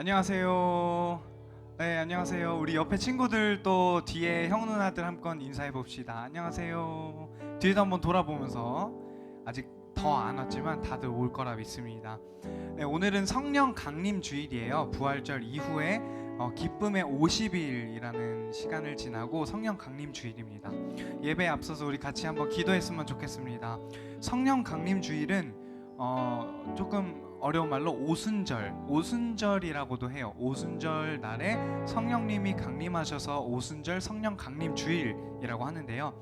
안녕하세요. 네, 안녕하세요. 우리 옆에 친구들 또 뒤에 형 누나들 한번 인사해 봅시다. 안녕하세요. 뒤에도 한번 돌아보면서 아직 더 안 왔지만 다들 올 거라 믿습니다. 네, 오늘은 성령 강림 주일이에요. 부활절 이후에 기쁨의 50일이라는 시간을 지나고 성령 강림 주일입니다. 예배에 앞서서 우리 같이 한번 기도했으면 좋겠습니다. 성령 강림 주일은 조금 어려운 말로 오순절이라고도 해요. 오순절 날에 성령님이 강림하셔서 오순절 성령 강림 주일이라고 하는데요.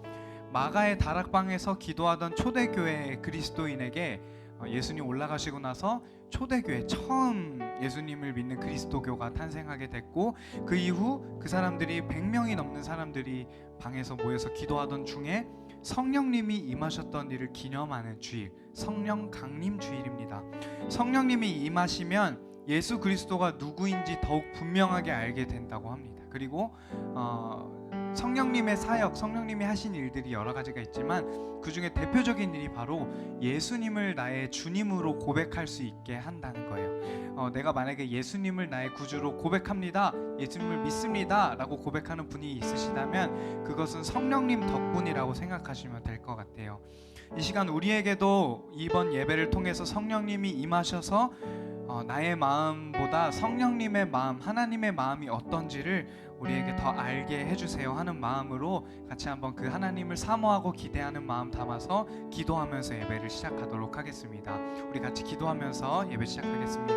마가의 다락방에서 기도하던 초대교회 그리스도인에게 예수님 올라가시고 나서 초대교회 처음 예수님을 믿는 그리스도교가 탄생하게 됐고, 그 이후 그 사람들이 100명이 넘는 사람들이 방에서 모여서 기도하던 중에 성령님이 임하셨던 일을 기념하는 주일, 성령 강림 주일입니다. 성령님이 임하시면 예수 그리스도가 누구인지 더욱 분명하게 알게 된다고 합니다. 그리고 성령님의 사역, 성령님이 하신 일들이 여러 가지가 있지만 그 중에 대표적인 일이 바로 예수님을 나의 주님으로 고백할 수 있게 한다는 거예요. 내가 만약에 예수님을 나의 구주로 고백합니다, 예수님을 믿습니다 라고 고백하는 분이 있으시다면 그것은 성령님 덕분이라고 생각하시면 될 것 같아요. 이 시간 우리에게도 이번 예배를 통해서 성령님이 임하셔서 나의 마음보다 성령님의 마음, 하나님의 마음이 어떤지를 우리에게 더 알게 해주세요 하는 마음으로 같이 한번 그 하나님을 사모하고 기대하는 마음 담아서 기도하면서 예배를 시작하도록 하겠습니다. 우리 같이 기도하면서 예배 시작하겠습니다.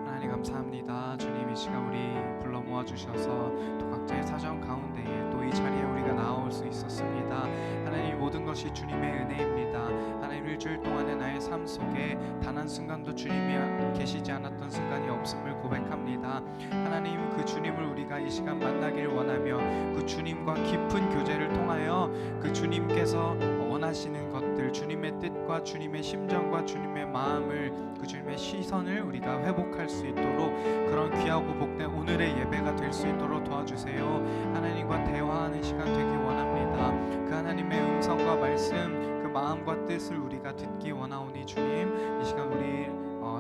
하나님 감사합니다. 주님, 이 시간 우리 불러 모아주셔서 또 각자의 사정 가운데에 또 이 자리에 우리가 나올 수 있었습니다. 하나님, 모든 것이 주님의 은혜입니다. 하나님, 일주일 동안의 나의 삶 속에 단 한 순간도 주님이 계시지 않았던 순간이 없음을 고백합니다. 하나님, 그 주님을 우리가 이 시간 만나길 원하며 그 주님과 깊은 교제를 통하여 그 주님께서 원하시는 것들, 주님의 뜻과 주님의 심정과 주님의 마음을, 그 주님의 시선을 우리가 회복할 수 있도록 그런 귀하고 복된 오늘의 예배가 될 수 있도록 도와주세요. 하나님과 대화하는 시간 되길 원합니다. 그 하나님의 음성과 말씀, 그 마음과 뜻을 우리가 듣기 원하오니 주님, 이 시간 우리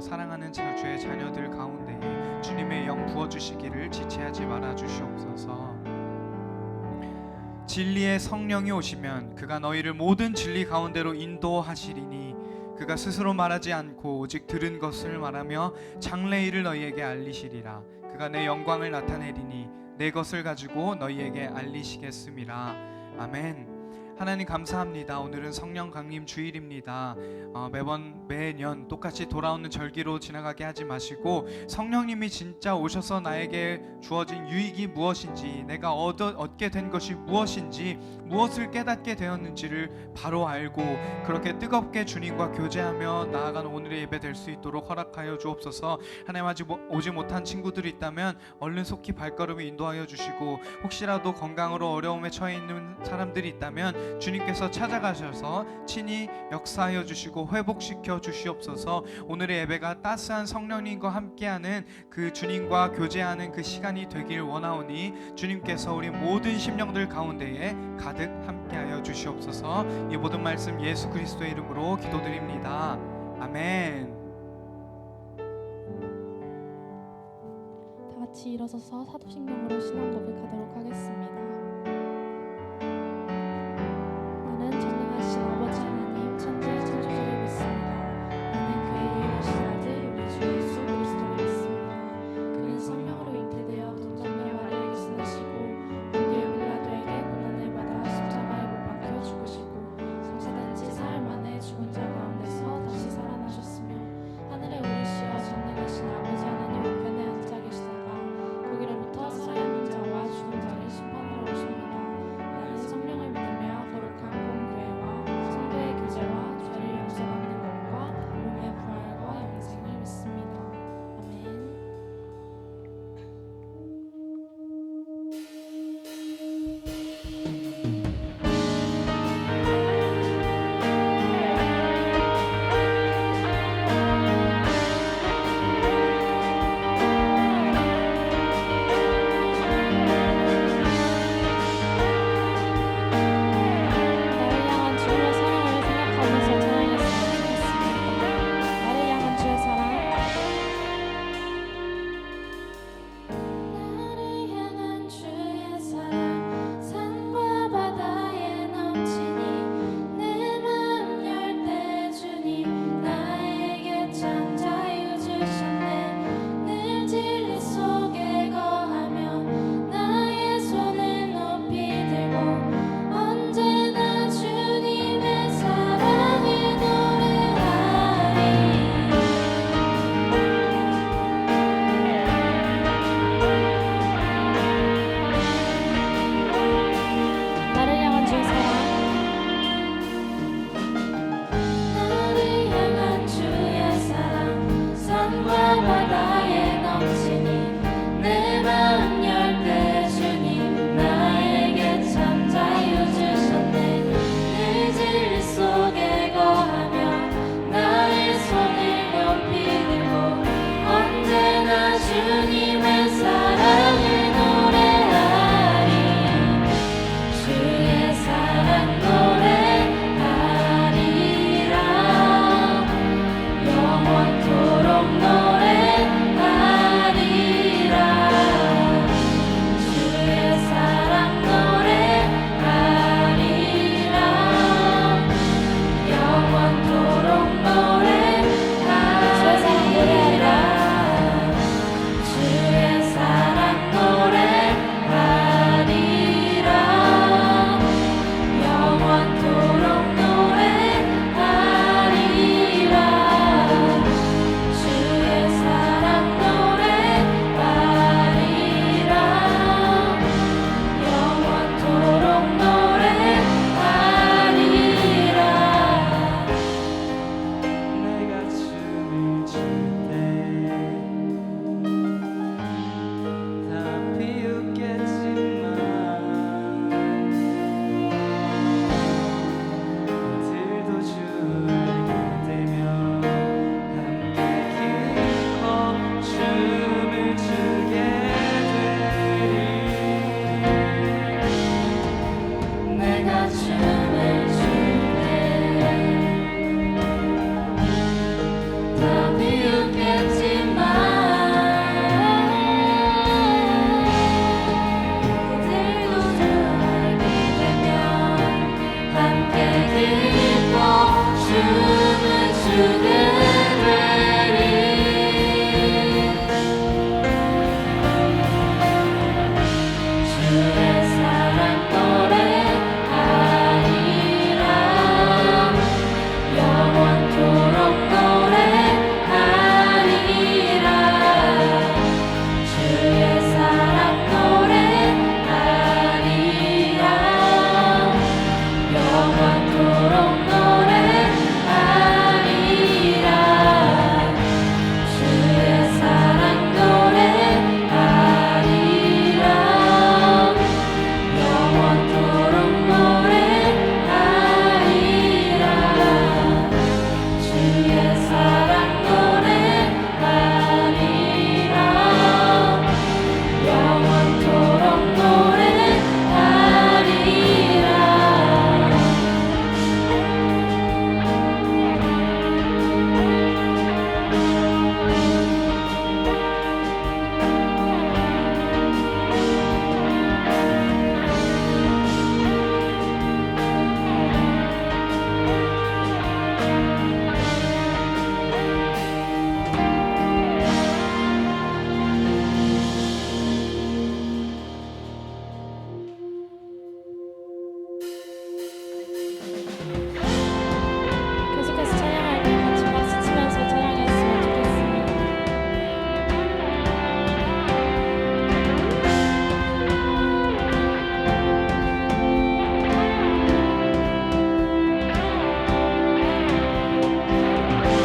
사랑하는 주의 자녀들 가운데 주님의 영 부어주시기를 지체하지 말아 주시옵소서. 진리의 성령이 오시면 그가 너희를 모든 진리 가운데로 인도하시리니 그가 스스로 말하지 않고 오직 들은 것을 말하며 장래일을 너희에게 알리시리라. 그가 내 영광을 나타내리니 내 것을 가지고 너희에게 알리시겠음이라. 아멘. 하나님 감사합니다. 오늘은 성령 강림 주일입니다. 매년 똑같이 돌아오는 절기로 지나가게 하지 마시고 성령님이 진짜 오셔서 나에게 주어진 유익이 무엇인지, 내가 얻게 된 것이 무엇인지, 무엇을 깨닫게 되었는지를 바로 알고 그렇게 뜨겁게 주님과 교제하며 나아가는 오늘의 예배 될 수 있도록 허락하여 주옵소서. 하나님, 아직 오지 못한 친구들이 있다면 얼른 속히 발걸음을 인도하여 주시고, 혹시라도 건강으로 어려움에 처해 있는 사람들이 있다면 주님께서 찾아가셔서 친히 역사하여 주시고 회복시켜 주시옵소서. 오늘의 예배가 따스한 성령님과 함께하는 그 주님과 교제하는 그 시간이 되길 원하오니 주님께서 우리 모든 심령들 가운데에 가득 함께하여 주시옵소서. 이 모든 말씀 예수 그리스도의 이름으로 기도드립니다. 아멘. 다 같이 일어서서 사도신경으로 신앙 고백하도록 하겠습니다. 나는 전능하신 아버지 하나님 천지의 창조주를 믿습니다. 나는 그의 유일하신 아들 우리 주 예수 그리스도를 믿습니다. 그는 성령으로 잉태되어 동정녀 마리아에게 지나시고 본디오 빌라도에게 고난을 받아 십자가에 못 박혀 죽으시고 장사단지 사흘 만에 죽은 자 가운데서 다시 살아나셨으며 하늘에 오르시어 전능하신 아버지 하나님 우편에 앉아 계시다가 거기로부터 살아있는 자와 죽은 자를 심판하러 바다에 넘치니 내 마음 열 때 주님 나에게 참 자유 주셨네. 늘 진리 속에 거하며 나의 손을 높이 들고 언제나 주님의 사랑을 노래하리. 주의 사랑 노래하리라. 영원토록 노래하리라. 주의 사랑 노래하리라. 영원토록 노래하리라. 주의 사랑 노래하리라. 영원토록 노래하리라. 주의 사랑 노래하리라. 영원토록 노래하리라. 내가 춤을 출 때 다 비웃겠지만 들도 주를 기대며 함께 기뻐 춤을 추게 되리. 내가 춤을 출 때 다 비웃겠지만 그들도 주를 기대며 함께 기뻐 춤을 추게 되리. 주의 사랑 노래하리라. 영원토록 노래하리라. 주의 사랑 노래하리라. 영원토록 노래하리라. 주의 사랑 노래하리라. 영원토록 노래하리라. 주의 사랑 노래하리라. 영원토록 노래하리라. 계속해서 찬양할 때 같이 박수 치면서 찬양했으면 좋겠습니다.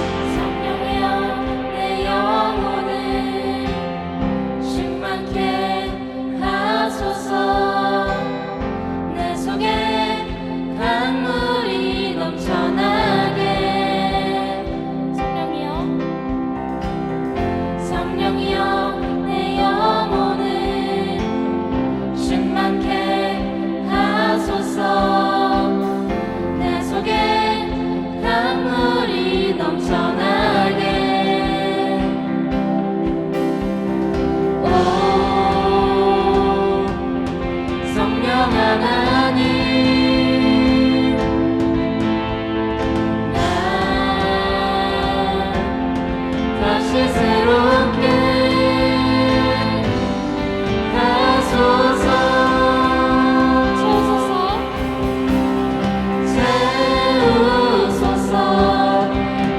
성령이여 내 영혼을 충만케 하소서. 내 속에 강물이 넘쳐나게. 성령이여 내 영혼을 충만케 하소서. 내 속에 강물이 넘쳐나게. 오 성령 하나님, 날 다시 새롭게 하소서. 채우소서.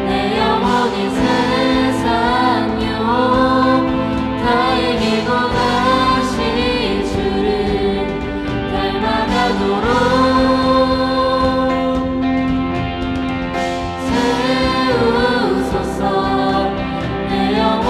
내 영혼이 세상 유혹 다 이기고 다시 주를 닮아가도록 채우소서. 내 영혼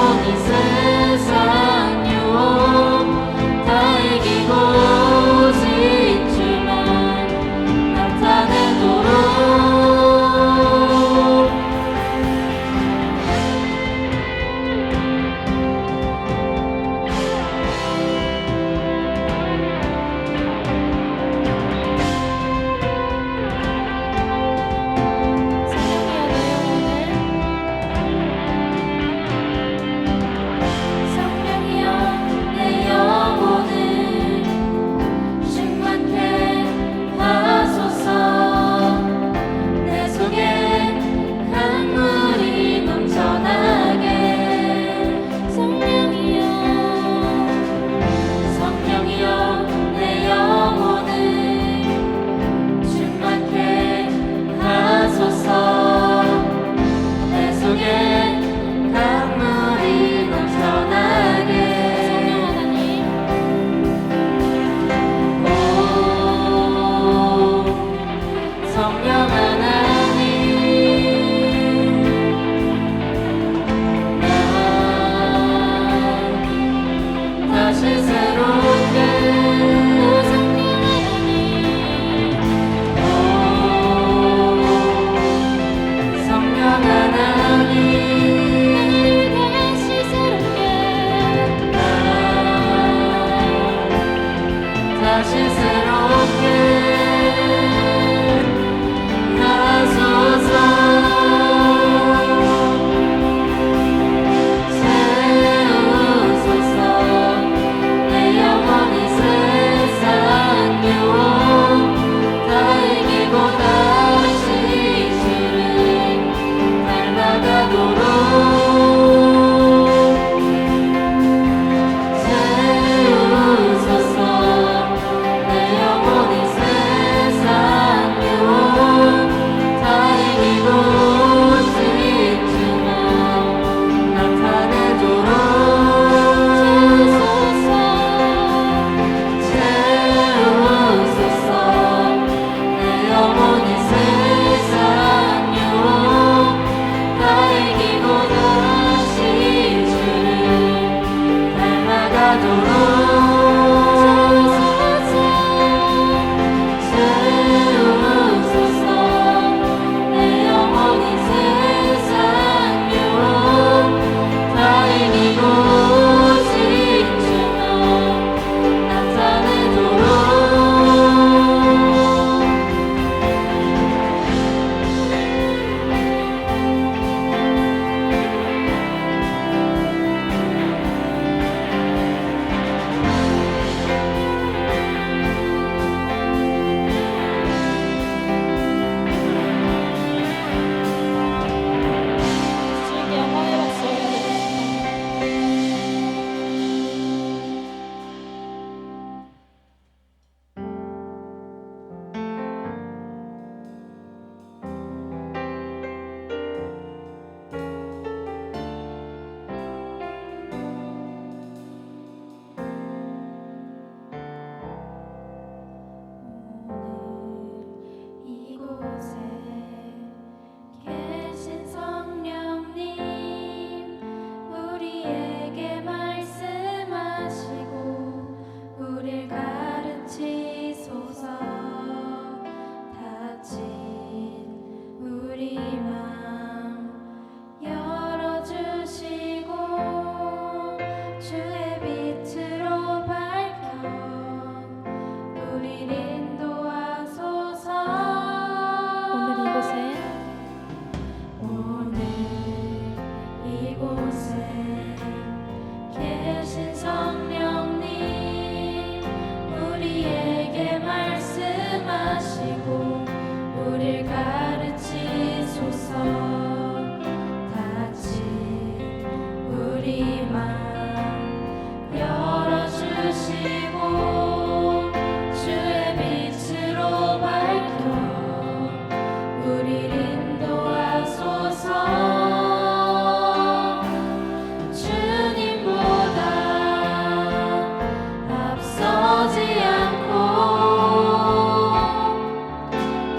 우리만 열어주시고 주의 빛으로 밝혀 우리를 인도하소서. 주님보다 앞서지 않고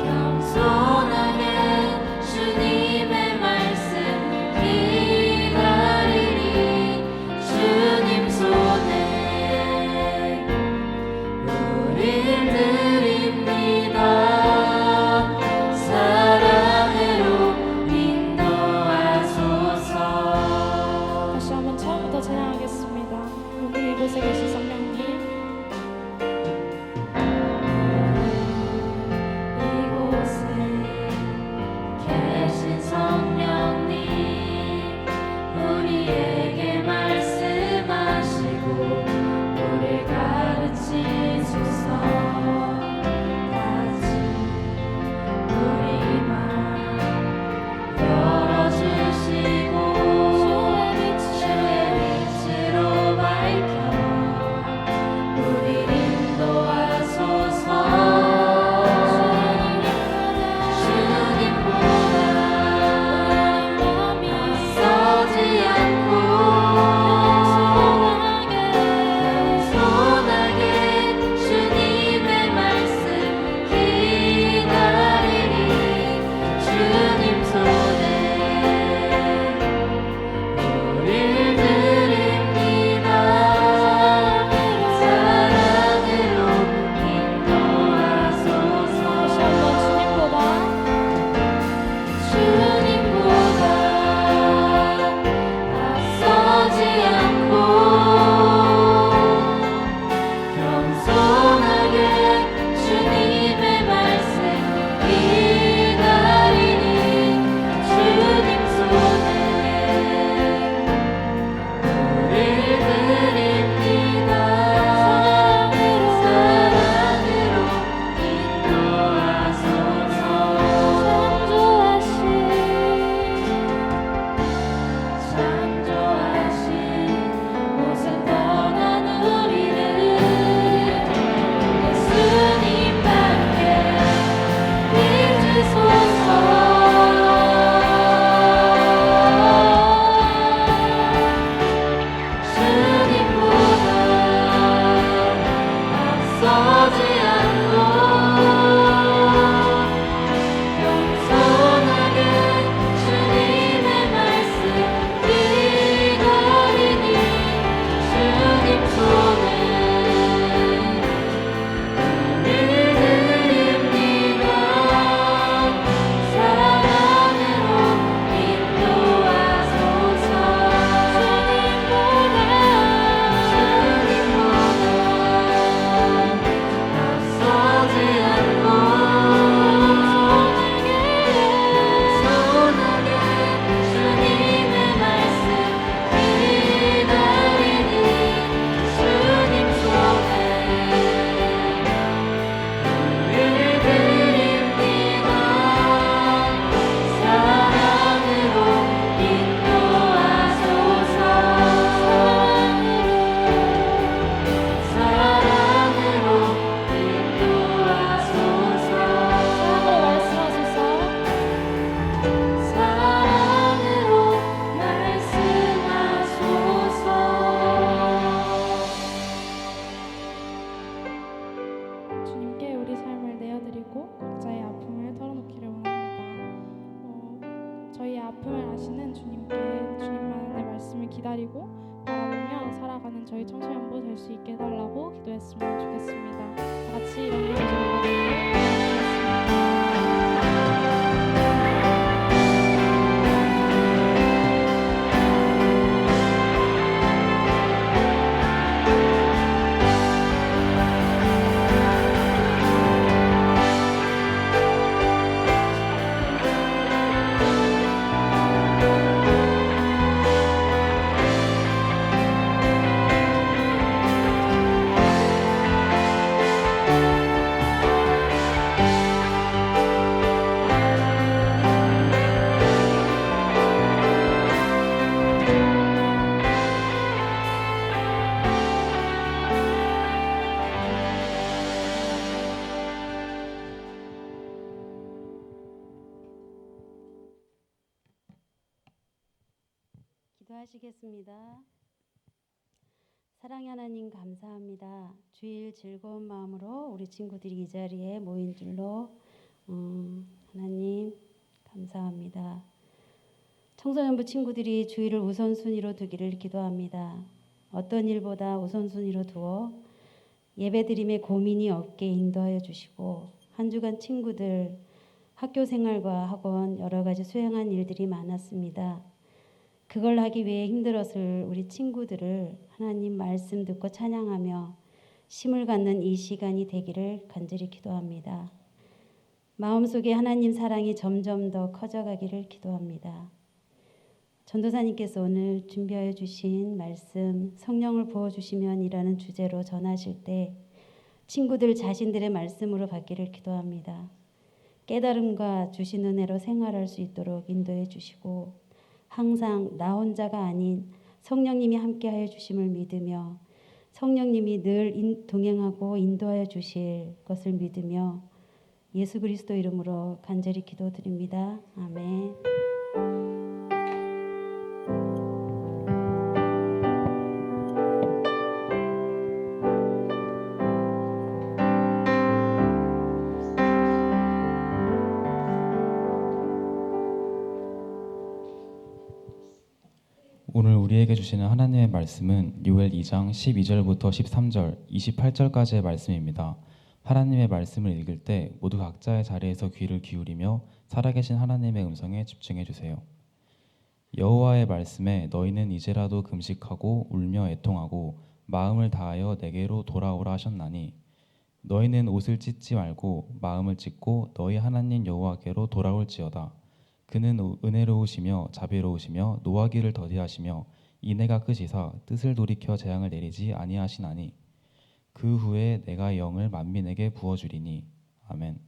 겸손하게 주님의 말씀 기다리니 주님 손에 우릴 드립니다. 사랑으로 인도하소서. 다시 한번 처음부터 찬양하겠습니다. 오늘 이곳에 계신 성령님, 이곳에 계신 성령님, 우리에게 말씀하시고 우릴 가르치소서. 같이 우리만 열어주시고 주의 빛으로 밝혀 우릴 인도하소서. 주님보다 앞서지 않고 겸손하게 주님의 말씀 기다리니 주님 손에 우릴 드립니다. 사랑으로 인도하소서. 다시 한번 주님보다 앞서지 않고 겸손하게 주님의 말씀 기다리니 주님 손에 우릴 드립니다. 사랑으로 인도하소서. 창조하신 옷을 떠난 우리를 예수님밖에 믿으소서. 주님보다 앞서지 않고 겸손하게 주님의 말씀 기다리니 주님 손에 우릴 드립니다. 사랑으로 인도하소서. 주님보다 앞서지 않고 손하게 주님의 말씀 기다리니 주님 손에 우릴 드립니다. 사랑으로 인도하소서. 사랑으로 인도하소서. 사랑으로 말씀하소서. 주님께 우리 삶을 내어드리고 각자의 아픔을 털어놓기를 원합니다. 저희의 아픔을 아시는 주님께 주님만의 말씀을 기다리고 바라보며 살아가는 저희 청소년부 될 수 있게 해달라고 기도했으면 좋겠습니다. 다 같이 이런 기도 드리겠습니다. 기도하시겠습니다. 사랑의 하나님 감사합니다. 주일 즐거운 마음으로 우리 친구들이 이 자리에 모인 줄로 하나님 감사합니다. 청소년부 친구들이 주일을 우선순위로 두기를 기도합니다. 어떤 일보다 우선순위로 두어 예배드림에 고민이 없게 인도하여 주시고 한 주간 친구들 학교 생활과 학원 여러 가지 수행한 일들이 많았습니다. 그걸 하기 위해 힘들었을 우리 친구들을 하나님 말씀 듣고 찬양하며 힘을 갖는 이 시간이 되기를 간절히 기도합니다. 마음속에 하나님 사랑이 점점 더 커져가기를 기도합니다. 전도사님께서 오늘 준비하여 주신 말씀 성령을 부어주시면이라는 주제로 전하실 때 친구들 자신들의 말씀으로 받기를 기도합니다. 깨달음과 주신 은혜로 생활할 수 있도록 인도해 주시고 항상 나 혼자가 아닌 성령님이 함께하여 주심을 믿으며 성령님이 늘 동행하고 인도하여 주실 것을 믿으며 예수 그리스도 이름으로 간절히 기도드립니다. 아멘. 오늘 우리에게 주시는 하나님의 말씀은 요엘 2장 12절부터 13절, 28절까지의 말씀입니다. 하나님의 말씀을 읽을 때 모두 각자의 자리에서 귀를 기울이며 살아계신 하나님의 음성에 집중해 주세요. 여호와의 말씀에 너희는 이제라도 금식하고 울며 애통하고 마음을 다하여 내게로 돌아오라 하셨나니 너희는 옷을 찢지 말고 마음을 찢고 너희 하나님 여호와께로 돌아올지어다. 그는 은혜로우시며 자비로우시며 노하기를 더디하시며 인애가 크시사 뜻을 돌이켜 재앙을 내리지 아니하시나니 그 후에 내가 영을 만민에게 부어주리니. 아멘.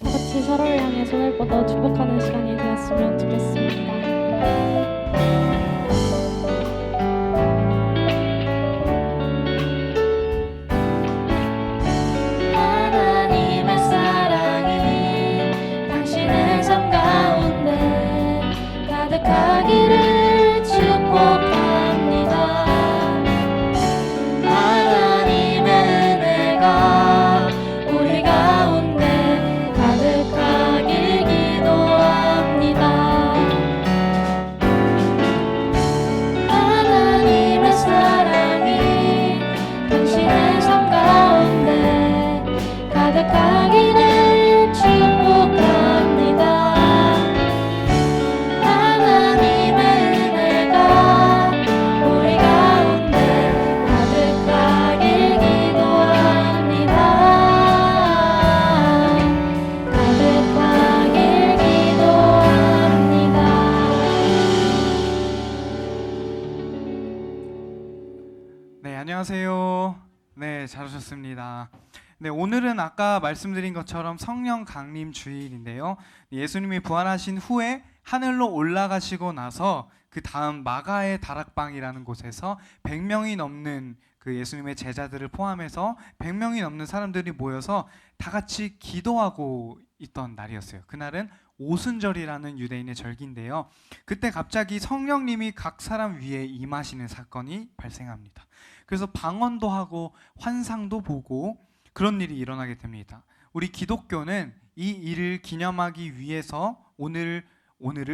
다 같이 서로를 향해 손을 뻗어 축복하는 시간이 되었으면 좋겠습니다. 하나님의 사랑이 당신의 삶 가운데 가득하기를 축복합니다. 하나님의 은혜가 우리 가운데 가득하길 기도합니다. 하나님의 사랑이 당신의 삶 가운데 가득하기를 축복합니다. 하나님의 은혜가 우리 가운데 가득하길 기도합니다. 가득하길 기도합니다. 네, 안녕하세요. 네, 잘 오셨습니다. 네, 오늘은 아까 말씀드린 것처럼 성령 강림 주일인데요. 예수님이 부활하신 후에 하늘로 올라가시고 나서 그 다음 마가의 다락방이라는 곳에서 100명이 넘는 그 예수님의 제자들을 포함해서 100명이 넘는 사람들이 모여서 다 같이 기도하고 있던 날이었어요. 그날은 오순절이라는 유대인의 절기인데요. 그때 갑자기 성령님이 각 사람 위에 임하시는 사건이 발생합니다. 그래서 방언도 하고 환상도 보고 그런 일이 일어나게 됩니다. 우리 기독교는 이 일을 기념하기 위해서 오늘을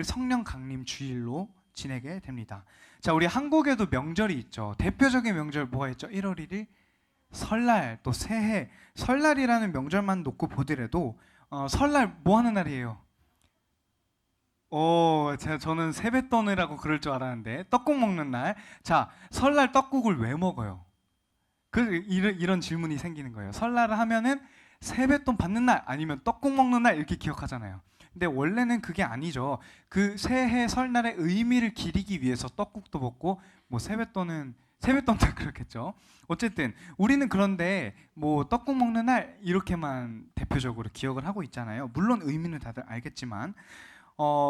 성령 강림 주일로 지내게 됩니다. 자, 우리 한국에도 명절이 있죠. 대표적인 명절 뭐가 있죠? 1월 1일 설날, 또 새해. 설날이라는 명절만 놓고 보더라도 설날 뭐 하는 날이에요? 저는 세뱃돈이라고 그럴 줄 알았는데 떡국 먹는 날. 자, 설날 떡국을 왜 먹어요? 이런 질문이 생기는 거예요. 설날을 하면은 세뱃돈 받는 날 아니면 떡국 먹는 날 이렇게 기억하잖아요. 근데 원래는 그게 아니죠. 그 새해 설날의 의미를 기리기 위해서 떡국도 먹고 뭐 세뱃돈도 그렇겠죠. 어쨌든 우리는 그런데 뭐 떡국 먹는 날 이렇게만 대표적으로 기억을 하고 있잖아요. 물론 의미는 다들 알겠지만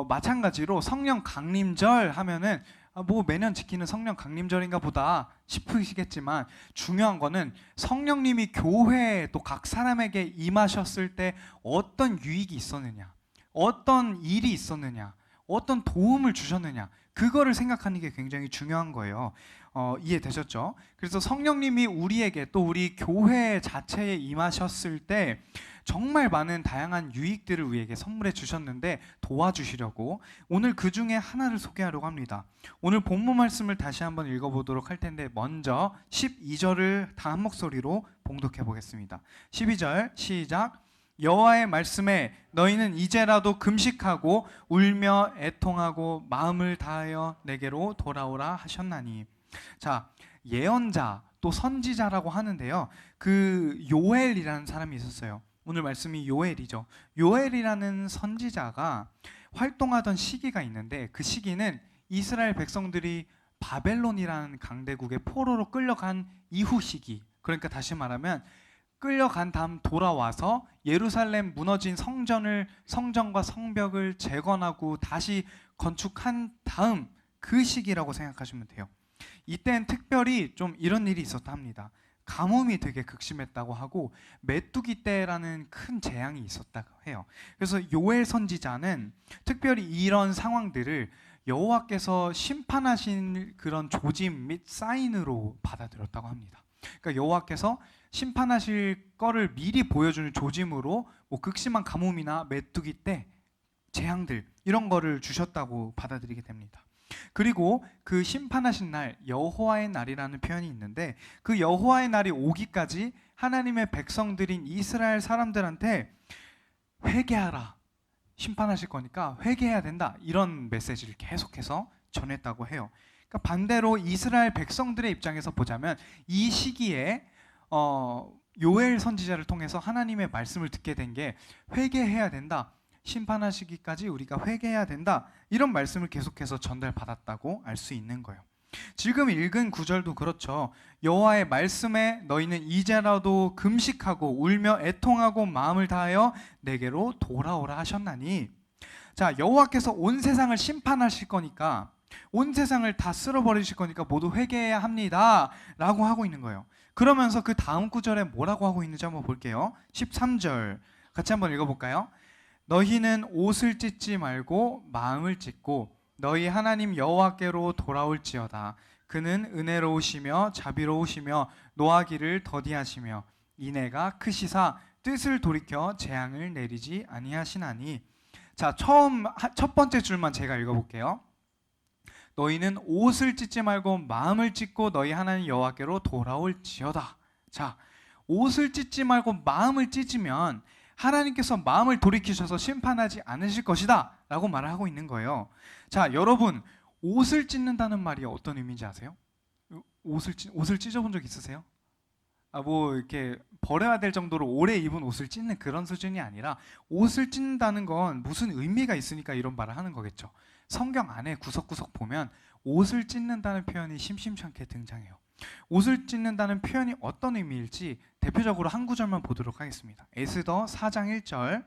마찬가지로 성령 강림절 하면은 뭐 매년 지키는 성령 강림절인가 보다 싶으시겠지만 중요한 거는 성령님이 교회에 또 각 사람에게 임하셨을 때 어떤 유익이 있었느냐, 어떤 일이 있었느냐, 어떤 도움을 주셨느냐, 그거를 생각하는 게 굉장히 중요한 거예요. 이해되셨죠? 그래서 성령님이 우리에게 또 우리 교회 자체에 임하셨을 때 정말 많은 다양한 유익들을 우리에게 선물해 주셨는데 도와주시려고 오늘 그 중에 하나를 소개하려고 합니다. 오늘 본문 말씀을 다시 한번 읽어보도록 할 텐데 먼저 12절을 다 한 목소리로 봉독해 보겠습니다. 12절 시작. 여호와의 말씀에 너희는 이제라도 금식하고 울며 애통하고 마음을 다하여 내게로 돌아오라 하셨나니. 자, 예언자 또 선지자라고 하는데요. 그 요엘이라는 사람이 있었어요. 오늘 말씀이 요엘이죠. 요엘이라는 선지자가 활동하던 시기가 있는데 그 시기는 이스라엘 백성들이 바벨론이라는 강대국의 포로로 끌려간 이후 시기. 그러니까 다시 말하면 끌려간 다음 돌아와서 예루살렘 무너진 성전과 성벽을 재건하고 다시 건축한 다음 그 시기라고 생각하시면 돼요. 이때는 특별히 좀 이런 일이 있었다 합니다. 가뭄이 되게 극심했다고 하고 메뚜기 떼라는 큰 재앙이 있었다고 해요. 그래서 요엘 선지자는 특별히 이런 상황들을 여호와께서 심판하신 그런 조짐 및 사인으로 받아들였다고 합니다. 그러니까 여호와께서 심판하실 거를 미리 보여주는 조짐으로 뭐 극심한 가뭄이나 메뚜기 떼, 재앙들 이런 거를 주셨다고 받아들이게 됩니다. 그리고 그 심판하신 날 여호와의 날이라는 표현이 있는데 그 여호와의 날이 오기까지 하나님의 백성들인 이스라엘 사람들한테 회개하라, 심판하실 거니까 회개해야 된다, 이런 메시지를 계속해서 전했다고 해요. 그러니까 반대로 이스라엘 백성들의 입장에서 보자면 이 시기에 요엘 선지자를 통해서 하나님의 말씀을 듣게 된 게 회개해야 된다, 심판하시기까지 우리가 회개해야 된다, 이런 말씀을 계속해서 전달받았다고 알 수 있는 거예요. 지금 읽은 구절도 그렇죠. 여호와의 말씀에 너희는 이제라도 금식하고 울며 애통하고 마음을 다하여 내게로 돌아오라 하셨나니. 자, 여호와께서 온 세상을 심판하실 거니까, 온 세상을 다 쓸어버리실 거니까 모두 회개해야 합니다 라고 하고 있는 거예요. 그러면서 그 다음 구절에 뭐라고 하고 있는지 한번 볼게요. 13절 같이 한번 읽어볼까요? 너희는 옷을 찢지 말고 마음을 찢고 너희 하나님 여호와께로 돌아올지어다. 그는 은혜로우시며 자비로우시며 노하기를 더디하시며 인애가 크시사 뜻을 돌이켜 재앙을 내리지 아니하시나니. 자, 첫 번째 줄만 제가 읽어볼게요. 너희는 옷을 찢지 말고 마음을 찢고 너희 하나님 여호와께로 돌아올지어다. 자, 옷을 찢지 말고 마음을 찢으면 하나님께서 마음을 돌이키셔서 심판하지 않으실 것이다 라고 말을 하고 있는 거예요. 자, 여러분, 옷을 찢는다는 말이 어떤 의미인지 아세요? 옷을 찢어본 적 있으세요? 뭐 이렇게 버려야 될 정도로 오래 입은 옷을 찢는 그런 수준이 아니라 옷을 찢는다는 건 무슨 의미가 있으니까 이런 말을 하는 거겠죠. 성경 안에 구석구석 보면 옷을 찢는다는 표현이 심심찮게 등장해요. 옷을 찢는다는 표현이 어떤 의미일지 대표적으로 한 구절만 보도록 하겠습니다. 에스더 4장 1절.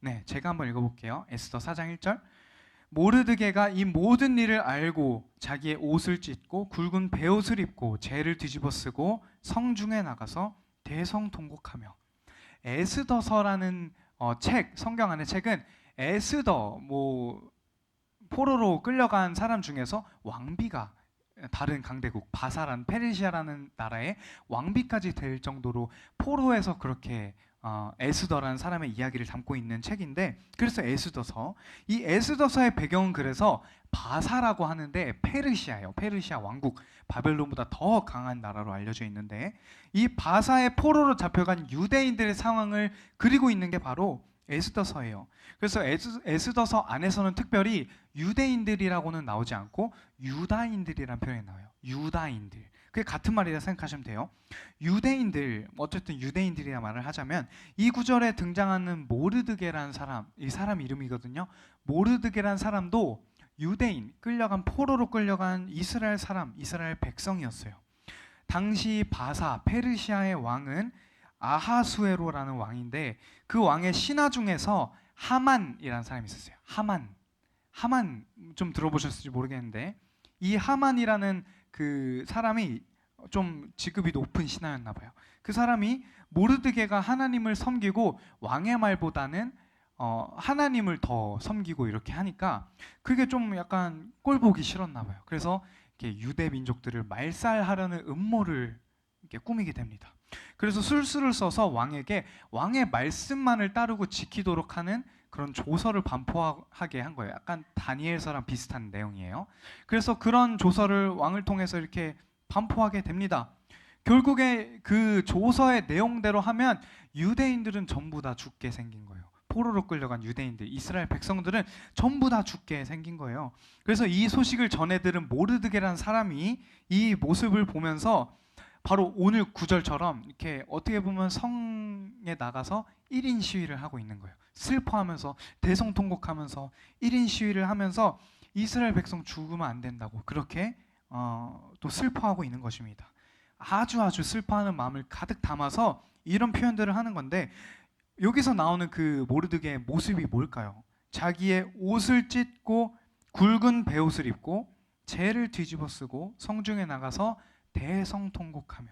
네, 제가 한번 읽어볼게요. 에스더 4장 1절. 모르드게가 이 모든 일을 알고 자기의 옷을 찢고 굵은 베옷을 입고 재를 뒤집어 쓰고 성중에 나가서 대성통곡하며. 에스더서라는 책, 성경 안의 책은 에스더, 포로로 끌려간 사람 중에서 왕비가 다른 강대국 바사란 페르시아라는 나라의 왕비까지 될 정도로 포로에서 그렇게 에스더라는 사람의 이야기를 담고 있는 책인데, 그래서 에스더서, 이 에스더서의 배경은 그래서 바사라고 하는데 페르시아예요. 페르시아 왕국, 바벨론보다 더 강한 나라로 알려져 있는데 이 바사의 포로로 잡혀간 유대인들의 상황을 그리고 있는 게 바로 에스더서예요. 그래서 에스더서 안에서는 특별히 유대인들이라고는 나오지 않고 유다인들이라는 표현이 나와요. 유다인들. 그게 같은 말이라 생각하시면 돼요. 유대인들, 어쨌든 유대인들이라 말을 하자면 이 구절에 등장하는 모르드게라는 사람, 이 사람 이름이거든요. 모르드게라는 사람도 유대인, 포로로 끌려간 이스라엘 사람, 이스라엘 백성이었어요. 당시 바사, 페르시아의 왕은 아하수에로라는 왕인데 그 왕의 신하 중에서 하만이라는 사람이 있었어요. 하만 좀 들어보셨을지 모르겠는데 이 하만이라는 그 사람이 좀 직급이 높은 신하였나 봐요. 그 사람이 모르드게가 하나님을 섬기고 왕의 말보다는 하나님을 더 섬기고 이렇게 하니까 그게 좀 약간 꼴 보기 싫었나 봐요. 그래서 이렇게 유대 민족들을 말살하려는 음모를 이렇게 꾸미게 됩니다. 그래서 술수를 써서 왕에게 왕의 말씀만을 따르고 지키도록 하는 그런 조서를 반포하게 한 거예요. 약간 다니엘서랑 비슷한 내용이에요. 그래서 그런 조서를 왕을 통해서 이렇게 반포하게 됩니다. 결국에 그 조서의 내용대로 하면 유대인들은 전부 다 죽게 생긴 거예요. 포로로 끌려간 유대인들, 이스라엘 백성들은 전부 다 죽게 생긴 거예요. 그래서 이 소식을 전해들은 모르드게라는 사람이 이 모습을 보면서 바로 오늘 구절처럼 이렇게 어떻게 보면 성에 나가서 1인 시위를 하고 있는 거예요. 슬퍼하면서 대성통곡하면서 1인 시위를 하면서 이스라엘 백성 죽으면 안 된다고 그렇게 또 슬퍼하고 있는 것입니다. 아주 슬퍼하는 마음을 가득 담아서 이런 표현들을 하는 건데, 여기서 나오는 그 모르드게의 모습이 뭘까요? 자기의 옷을 찢고 굵은 베옷을 입고 재를 뒤집어 쓰고 성중에 나가서 대성통곡하며.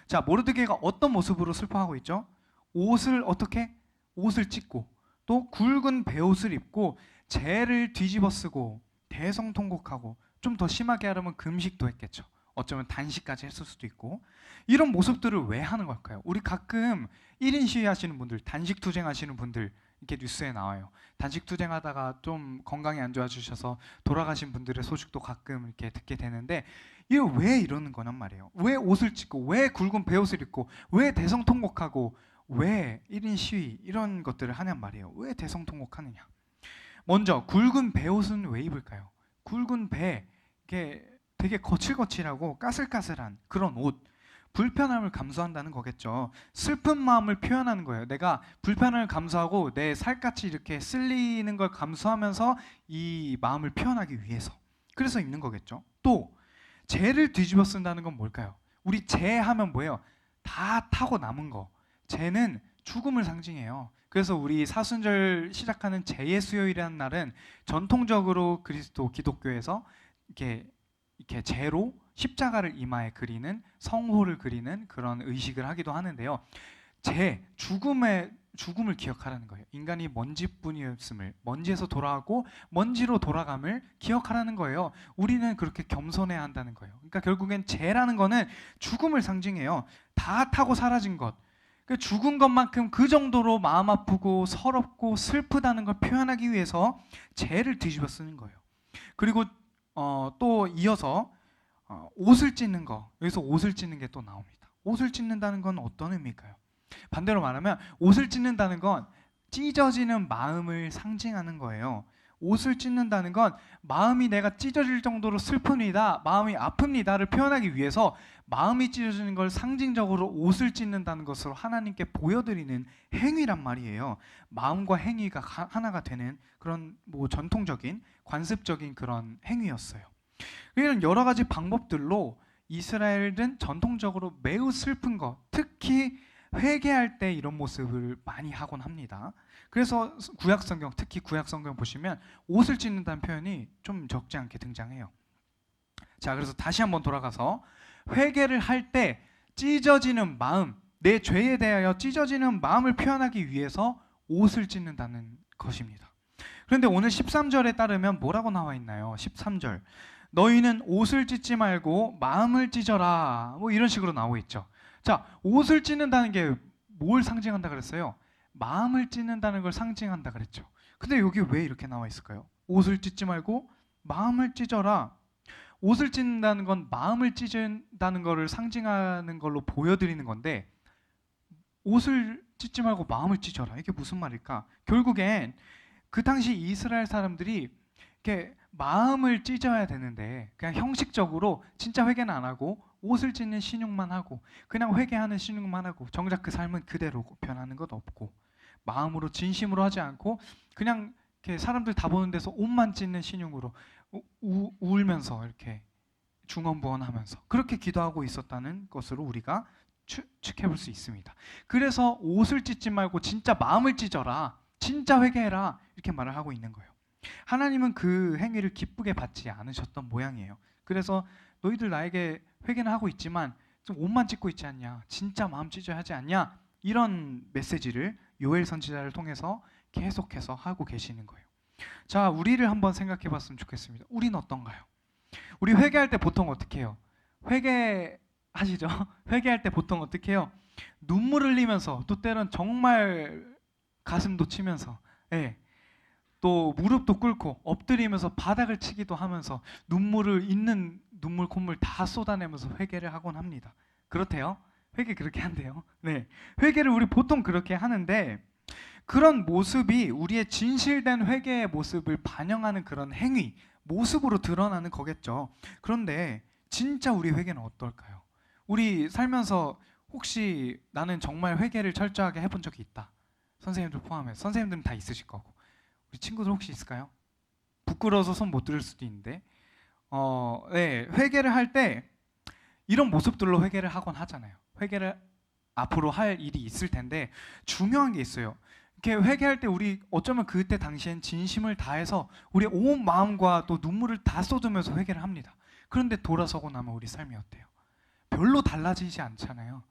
자, 모르드게가 어떤 모습으로 슬퍼하고 있죠? 옷을 어떻게? 옷을 찢고 또 굵은 베옷을 입고 재를 뒤집어 쓰고 대성통곡하고, 좀 더 심하게 하려면 금식도 했겠죠. 어쩌면 단식까지 했을 수도 있고. 이런 모습들을 왜 하는 걸까요? 우리 가끔 1인 시위 하시는 분들, 단식 투쟁하시는 분들 이렇게 뉴스에 나와요. 단식 투쟁하다가 좀 건강이 안 좋아지셔서 돌아가신 분들의 소식도 가끔 이렇게 듣게 되는데, 이거 왜 이러는 거냔 말이에요. 왜 옷을 찢고 왜 굵은 베옷을 입고 왜 대성통곡하고 왜 1인 시위 이런 것들을 하냔 말이에요. 왜 대성통곡하느냐. 먼저 굵은 베옷은 왜 입을까요? 굵은 배, 이게 되게 거칠거칠하고 까슬까슬한 그런 옷, 불편함을 감수한다는 거겠죠. 슬픈 마음을 표현하는 거예요. 내가 불편함을 감수하고 내 살갗이 이렇게 쓸리는 걸 감수하면서 이 마음을 표현하기 위해서, 그래서 입는 거겠죠. 또 재를 뒤집어 쓴다는 건 뭘까요? 우리 재 하면 뭐예요? 다 타고 남은 거. 재는 죽음을 상징해요. 그래서 우리 사순절 시작하는 재의 수요일이라는 날은 전통적으로 기독교에서 이렇게 재로 십자가를 이마에 그리는, 성호를 그리는 그런 의식을 하기도 하는데요. 죽음을 기억하라는 거예요. 인간이 먼지뿐이었음을, 먼지에서 돌아가고 먼지로 돌아감을 기억하라는 거예요. 우리는 그렇게 겸손해야 한다는 거예요. 그러니까 결국엔 재라는 거는 죽음을 상징해요. 다 타고 사라진 것. 죽은 것만큼 그 정도로 마음 아프고 서럽고 슬프다는 걸 표현하기 위해서 재를 뒤집어 쓰는 거예요. 그리고 또 이어서 옷을 찢는 거, 여기서 옷을 찢는 게 또 나옵니다. 옷을 찢는다는 건 어떤 의미일까요? 반대로 말하면 옷을 찢는다는 건 찢어지는 마음을 상징하는 거예요. 옷을 찢는다는 건 마음이 내가 찢어질 정도로 슬픕니다, 마음이 아픕니다를 표현하기 위해서 마음이 찢어지는 걸 상징적으로 옷을 찢는다는 것으로 하나님께 보여드리는 행위란 말이에요. 마음과 행위가 하나가 되는 그런 전통적인 관습적인 그런 행위였어요. 이런 여러 가지 방법들로 이스라엘은 전통적으로 매우 슬픈 것, 특히 회개할 때 이런 모습을 많이 하곤 합니다. 그래서 구약성경, 특히 구약성경 보시면 옷을 찢는다는 표현이 좀 적지 않게 등장해요. 자, 그래서 다시 한번 돌아가서 회개를 할 때 찢어지는 마음, 내 죄에 대하여 찢어지는 마음을 표현하기 위해서 옷을 찢는다는 것입니다. 그런데 오늘 13절에 따르면 뭐라고 나와 있나요? 13절. 너희는 옷을 찢지 말고 마음을 찢어라. 이런 식으로 나오고 있죠. 자, 옷을 찢는다는 게 뭘 상징한다 그랬어요? 마음을 찢는다는 걸 상징한다 그랬죠. 근데 여기 왜 이렇게 나와 있을까요? 옷을 찢지 말고 마음을 찢어라. 옷을 찢는다는 건 마음을 찢는다는 것을 상징하는 걸로 보여드리는 건데, 옷을 찢지 말고 마음을 찢어라. 이게 무슨 말일까? 결국엔 그 당시 이스라엘 사람들이 이렇게 마음을 찢어야 되는데 그냥 형식적으로 진짜 회개는 안 하고 옷을 찢는 신용만 하고 그냥 회개하는 신용만 하고 정작 그 삶은 그대로 변하는 것 없고 마음으로 진심으로 하지 않고 그냥 이렇게 사람들 다 보는 데서 옷만 찢는 신용으로 울면서 이렇게 중언부언하면서 그렇게 기도하고 있었다는 것으로 우리가 추측해볼 수 있습니다. 그래서 옷을 찢지 말고 진짜 마음을 찢어라, 진짜 회개해라 이렇게 말을 하고 있는 거예요. 하나님은 그 행위를 기쁘게 받지 않으셨던 모양이에요. 그래서 너희들 나에게 회개는 하고 있지만 좀 옷만 찢고 있지 않냐, 진짜 마음 찢어야 하지 않냐, 이런 메시지를 요엘 선지자를 통해서 계속해서 하고 계시는 거예요. 자, 우리를 한번 생각해 봤으면 좋겠습니다. 우리는 어떤가요? 우리 회개할 때 보통 어떻게 해요? 회개하시죠? 회개할 때 보통 어떻게 해요? 눈물 흘리면서, 또 때론 정말 가슴도 치면서, 예. 또 무릎도 꿇고 엎드리면서 바닥을 치기도 하면서 눈물을 있는 눈물 콧물 다 쏟아내면서 회개를 하곤 합니다. 그렇대요? 회개 그렇게 한대요. 네, 회개를 우리 보통 그렇게 하는데, 그런 모습이 우리의 진실된 회개의 모습을 반영하는 그런 행위, 모습으로 드러나는 거겠죠. 그런데 진짜 우리 회개는 어떨까요? 우리 살면서 혹시 나는 정말 회개를 철저하게 해본 적이 있다, 선생님들 포함해서, 선생님들은 다 있으실 거고, 우리 친구들 혹시 있을까요? 부끄러워서 손 못 들을 수도 있는데, 네, 회개를 할 때 이런 모습들로 회개를 하곤 하잖아요. 회개를 앞으로 할 일이 있을 텐데, 중요한 게 있어요. 이렇게 회개할 때 우리 어쩌면 그때 당시엔 진심을 다해서 우리의 온 마음과 또 눈물을 다 쏟으면서 회개를 합니다. 그런데 돌아서고 나면 우리 삶이 어때요? 별로 달라지지 않잖아요.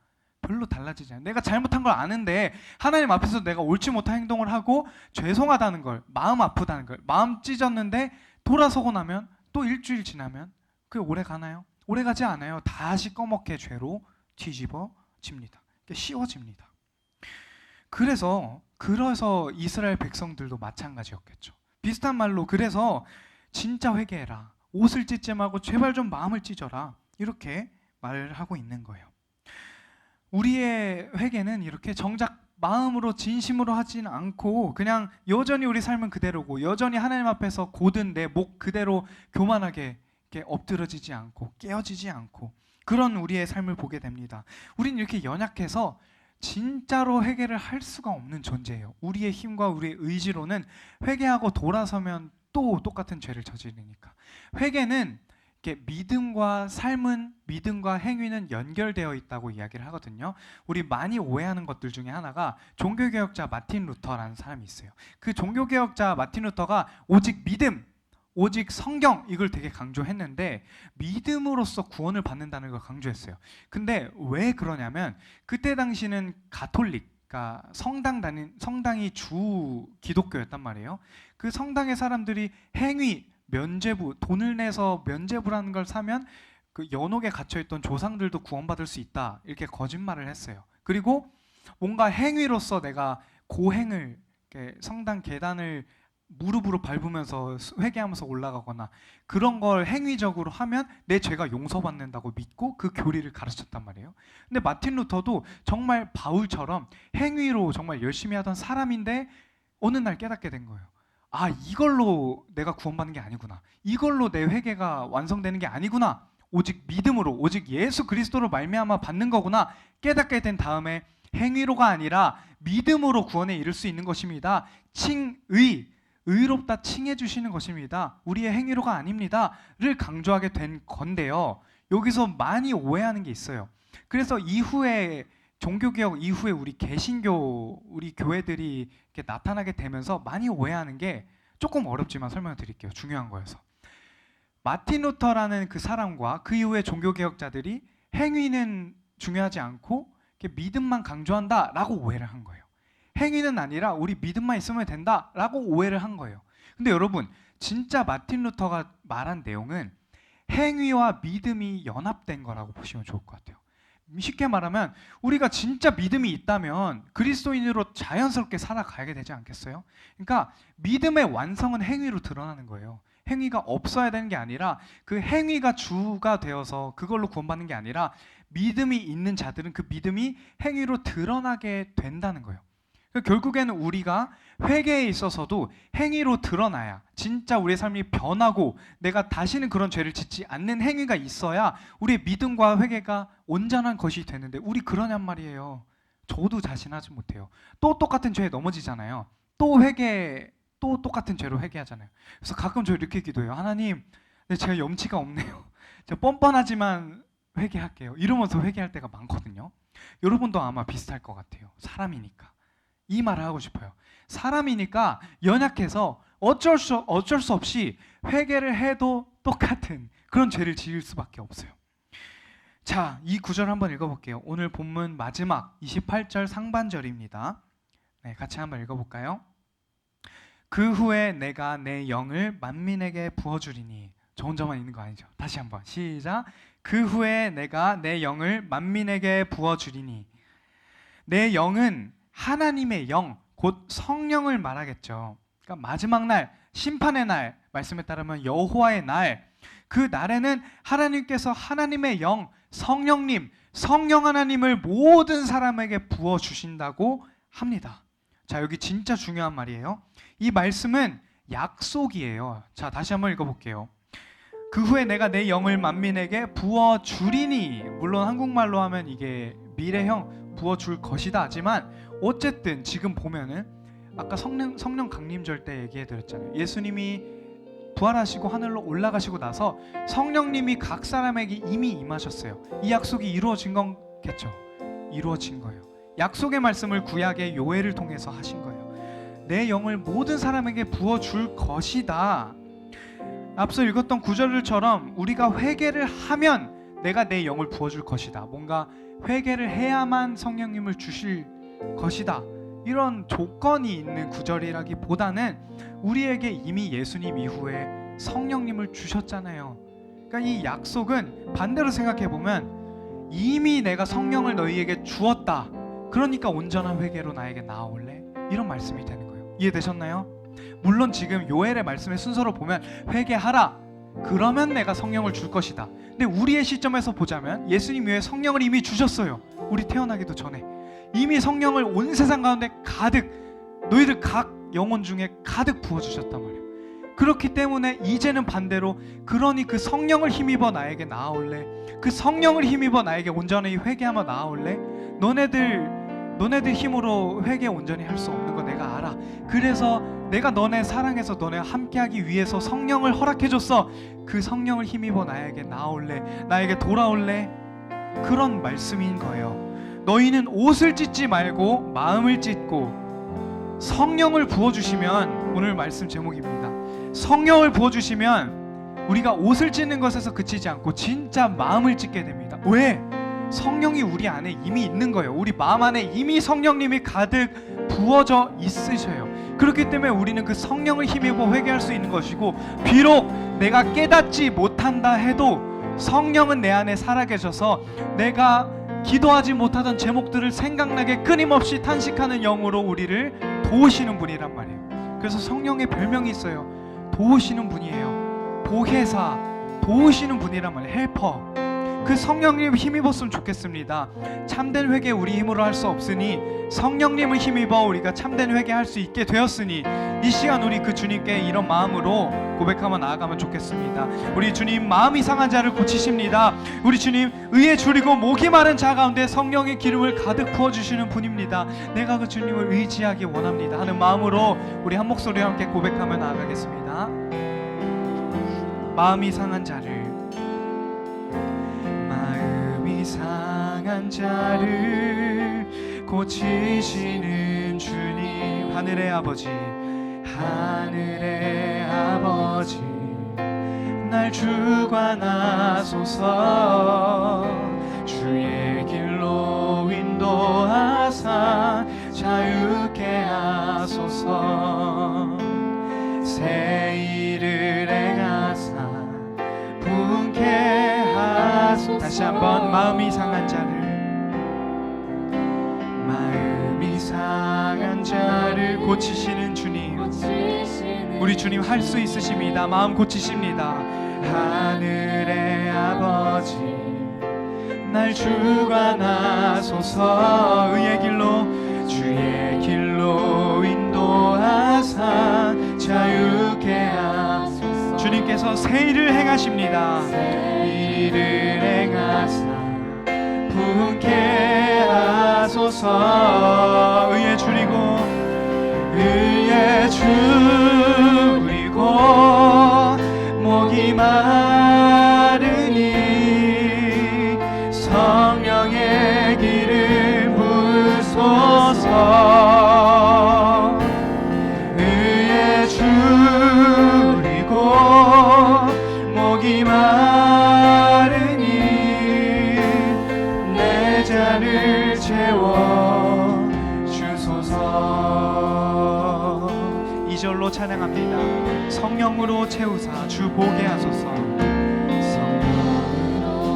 별로 달라지지 않아요. 내가 잘못한 걸 아는데 하나님 앞에서 내가 옳지 못한 행동을 하고 죄송하다는 걸, 마음 아프다는 걸, 마음 찢었는데 돌아서고 나면 또 일주일 지나면 그게 오래 가나요? 오래 가지 않아요. 다시 꺼멓게 죄로 뒤집어집니다. 씌워집니다. 그래서 이스라엘 백성들도 마찬가지였겠죠. 비슷한 말로, 그래서 진짜 회개해라, 옷을 찢지 말고 제발 좀 마음을 찢어라, 이렇게 말을 하고 있는 거예요. 우리의 회개는 이렇게 정작 마음으로 진심으로 하진 않고 그냥 여전히 우리 삶은 그대로고 여전히 하나님 앞에서 고든 내 목 그대로 교만하게 이렇게 엎드러지지 않고 깨어지지 않고 그런 우리의 삶을 보게 됩니다. 우리는 이렇게 연약해서 진짜로 회개를 할 수가 없는 존재예요. 우리의 힘과 우리의 의지로는 회개하고 돌아서면 또 똑같은 죄를 저지르니까. 회개는 이렇게 믿음과 삶은, 믿음과 행위는 연결되어 있다고 이야기를 하거든요. 우리 많이 오해하는 것들 중에 하나가 종교개혁자 마틴 루터라는 사람이 있어요. 그 종교개혁자 마틴 루터가 오직 믿음, 오직 성경, 이걸 되게 강조했는데 믿음으로써 구원을 받는다는 걸 강조했어요. 근데 왜 그러냐면 그때 당시는 가톨릭, 그러니까 성당이 주 기독교였단 말이에요. 그 성당의 사람들이 행위, 면죄부, 돈을 내서 면죄부라는 걸 사면 그 연옥에 갇혀있던 조상들도 구원받을 수 있다, 이렇게 거짓말을 했어요. 그리고 뭔가 행위로서 내가 고행을, 성당 계단을 무릎으로 밟으면서 회개하면서 올라가거나 그런 걸 행위적으로 하면 내 죄가 용서받는다고 믿고 그 교리를 가르쳤단 말이에요. 근데 마틴 루터도 정말 바울처럼 행위로 정말 열심히 하던 사람인데 어느 날 깨닫게 된 거예요. 아, 이걸로 내가 구원받는 게 아니구나, 이걸로 내 회개가 완성되는 게 아니구나, 오직 믿음으로, 오직 예수 그리스도로 말미암아 받는 거구나 깨닫게 된 다음에 행위로가 아니라 믿음으로 구원에 이를 수 있는 것입니다. 의롭다 칭해 주시는 것입니다. 우리의 행위로가 아닙니다를 강조하게 된 건데요. 여기서 많이 오해하는 게 있어요. 그래서 이후에 종교개혁 이후에 우리 개신교, 우리 교회들이 이렇게 나타나게 되면서 많이 오해하는 게, 조금 어렵지만 설명을 드릴게요. 중요한 거여서. 마틴 루터라는 그 사람과 그 이후에 종교개혁자들이 행위는 중요하지 않고 이렇게 믿음만 강조한다라고 오해를 한 거예요. 행위는 아니라 우리 믿음만 있으면 된다라고 오해를 한 거예요. 근데 여러분, 진짜 마틴 루터가 말한 내용은 행위와 믿음이 연합된 거라고 보시면 좋을 것 같아요. 쉽게 말하면 우리가 진짜 믿음이 있다면 그리스도인으로 자연스럽게 살아가게 되지 않겠어요? 그러니까 믿음의 완성은 행위로 드러나는 거예요. 행위가 없어야 되는 게 아니라 그 행위가 주가 되어서 그걸로 구원받는 게 아니라 믿음이 있는 자들은 그 믿음이 행위로 드러나게 된다는 거예요. 결국에는 우리가 회개에 있어서도 행위로 드러나야, 진짜 우리의 삶이 변하고 내가 다시는 그런 죄를 짓지 않는 행위가 있어야 우리의 믿음과 회개가 온전한 것이 되는데, 우리 그러냔 말이에요. 저도 자신하지 못해요. 또 똑같은 죄에 넘어지잖아요. 또 똑같은 죄로 회개하잖아요. 그래서 가끔 저 이렇게 기도해요. 하나님, 제가 염치가 없네요. 제가 뻔뻔하지만 회개할게요. 이러면서 회개할 때가 많거든요. 여러분도 아마 비슷할 것 같아요. 사람이니까. 이 말을 하고 싶어요. 사람이니까 연약해서 어쩔 수 없이 회개를 해도 똑같은 그런 죄를 지을 수밖에 없어요. 자, 이 구절 한번 읽어볼게요. 오늘 본문 마지막 28절 상반절입니다. 네, 같이 한번 읽어볼까요? 그 후에 내가 내 영을 만민에게 부어주리니. 저 혼자만 있는 거 아니죠? 다시 한번 시작. 그 후에 내가 내 영을 만민에게 부어주리니. 내 영은 하나님의 영, 곧 성령을 말하겠죠. 그러니까 마지막 날, 심판의 날, 말씀에 따르면 여호와의 날, 그 날에는 하나님께서 하나님의 영, 성령님, 성령 하나님을 모든 사람에게 부어주신다고 합니다. 자, 여기 진짜 중요한 말이에요. 이 말씀은 약속이에요. 자, 다시 한번 읽어볼게요. 그 후에 내가 내 영을 만민에게 부어주리니. 물론 한국말로 하면 이게 미래형 부어줄 것이다 하지만 어쨌든 지금 보면은 아까 성령 강림절 때 얘기해드렸잖아요. 예수님이 부활하시고 하늘로 올라가시고 나서 성령님이 각 사람에게 이미 임하셨어요. 이 약속이 이루어진 거겠죠. 이루어진 거예요. 약속의 말씀을 구약의 요엘을 통해서 하신 거예요. 내 영을 모든 사람에게 부어줄 것이다. 앞서 읽었던 구절들처럼 우리가 회개를 하면 내가 내 영을 부어줄 것이다. 뭔가 회개를 해야만 성령님을 주실 것이다. 이런 조건이 있는 구절이라기보다는 우리에게 이미 예수님 이후에 성령님을 주셨잖아요. 그러니까 이 약속은 반대로 생각해보면 이미 내가 성령을 너희에게 주었다. 그러니까 온전한 회개로 나에게 나아올래? 이런 말씀이 되는 거예요. 이해되셨나요? 물론 지금 요엘의 말씀의 순서로 보면 회개하라. 그러면 내가 성령을 줄 것이다. 근데 우리의 시점에서 보자면 예수님 위에 성령을 이미 주셨어요. 우리 태어나기도 전에 이미 성령을 온 세상 가운데 가득, 너희들 각 영혼 중에 가득 부어주셨단 말이에요. 그렇기 때문에 이제는 반대로, 그러니 그 성령을 힘입어 나에게 나아올래? 그 성령을 힘입어 나에게 온전히 회개하며 나아올래? 너네들 힘으로 회개 온전히 할 수 없는 거 내가 알아. 그래서 내가 너네 사랑해서 너네와 함께하기 위해서 성령을 허락해줬어. 그 성령을 힘입어 나에게 나아올래? 나에게 돌아올래? 그런 말씀인 거예요. 너희는 옷을 찢지 말고 마음을 찢고 성령을 부어주시면, 오늘 말씀 제목입니다. 성령을 부어주시면 우리가 옷을 찢는 것에서 그치지 않고 진짜 마음을 찢게 됩니다. 왜? 성령이 우리 안에 이미 있는 거예요. 우리 마음 안에 이미 성령님이 가득 부어져 있으셔요. 그렇기 때문에 우리는 그 성령을 힘입어 회개할 수 있는 것이고, 비록 내가 깨닫지 못한다 해도 성령은 내 안에 살아계셔서 내가 기도하지 못하던 제목들을 생각나게 끊임없이 탄식하는 영으로 우리를 도우시는 분이란 말이에요. 그래서 성령의 별명이 있어요. 도우시는 분이에요. 보혜사, 도우시는 분이란 말이에요. 헬퍼. 그 성령님 힘입었으면 좋겠습니다. 참된 회개 우리 힘으로 할 수 없으니 성령님을 힘입어 우리가 참된 회개할 수 있게 되었으니 이 시간 우리 그 주님께 이런 마음으로 고백하며 나아가면 좋겠습니다. 우리 주님, 마음이 상한 자를 고치십니다. 우리 주님, 의에 줄이고 목이 마른 자 가운데 성령의 기름을 가득 부어주시는 분입니다. 내가 그 주님을 의지하기 원합니다 하는 마음으로 우리 한 목소리와 함께 고백하며 나아가겠습니다. 마음이 상한 자를, 마음이 상한 자를 고치시는 주님, 하늘의 아버지, 하늘의 아버지, 날 주관하소서. 주의 길로 인도하사 자유케 하소서. 새 일을 행하사 분케 하소서. 다시 한번, 마음이 상한 자를, 마음이 상한 자를 고치시는 주님, 우리 주님 할 수 있으십니다. 마음 고치십니다. 하늘의 아버지, 날 주관하소서. 의의 길로, 주의 길로 인도하사 자유케 하소서. 주님께서 새 일을 행하십니다. 새 일을 행하사 분케 하소서. 의에 줄이고, 의에 줄이고 목이 마르니 성령의 기름 부으소서. 의에 줄이고 목이 마르니 내 잔을 채워 주소서. 2절로 찬양 채우사 주 보게 하소서.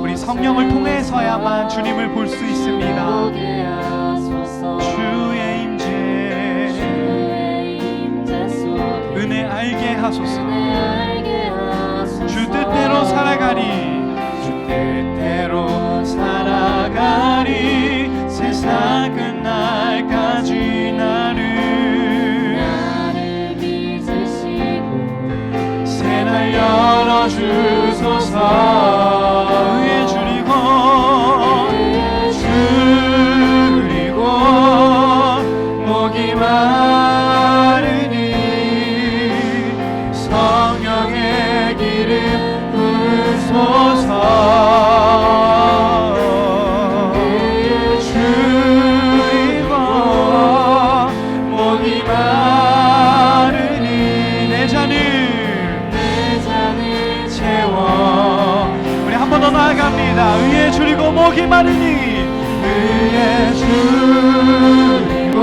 우리 성령을 통해서야만 주님을 볼 수 있습니다. 주의 임재 은혜 알게 하소서. 주 뜻대로 살아가리. 주 뜻대로 살아가리. 세상 끝날까지 나를 새날 열어주소서. 의에 줄이고 목이 마르니 성령의 기름 부으소서. 줄이고 목이 마르니 내 잔을 채워. 우리 한 번 더 나아갑니다. 의에 줄이고 목이 마르니 의에 줄이고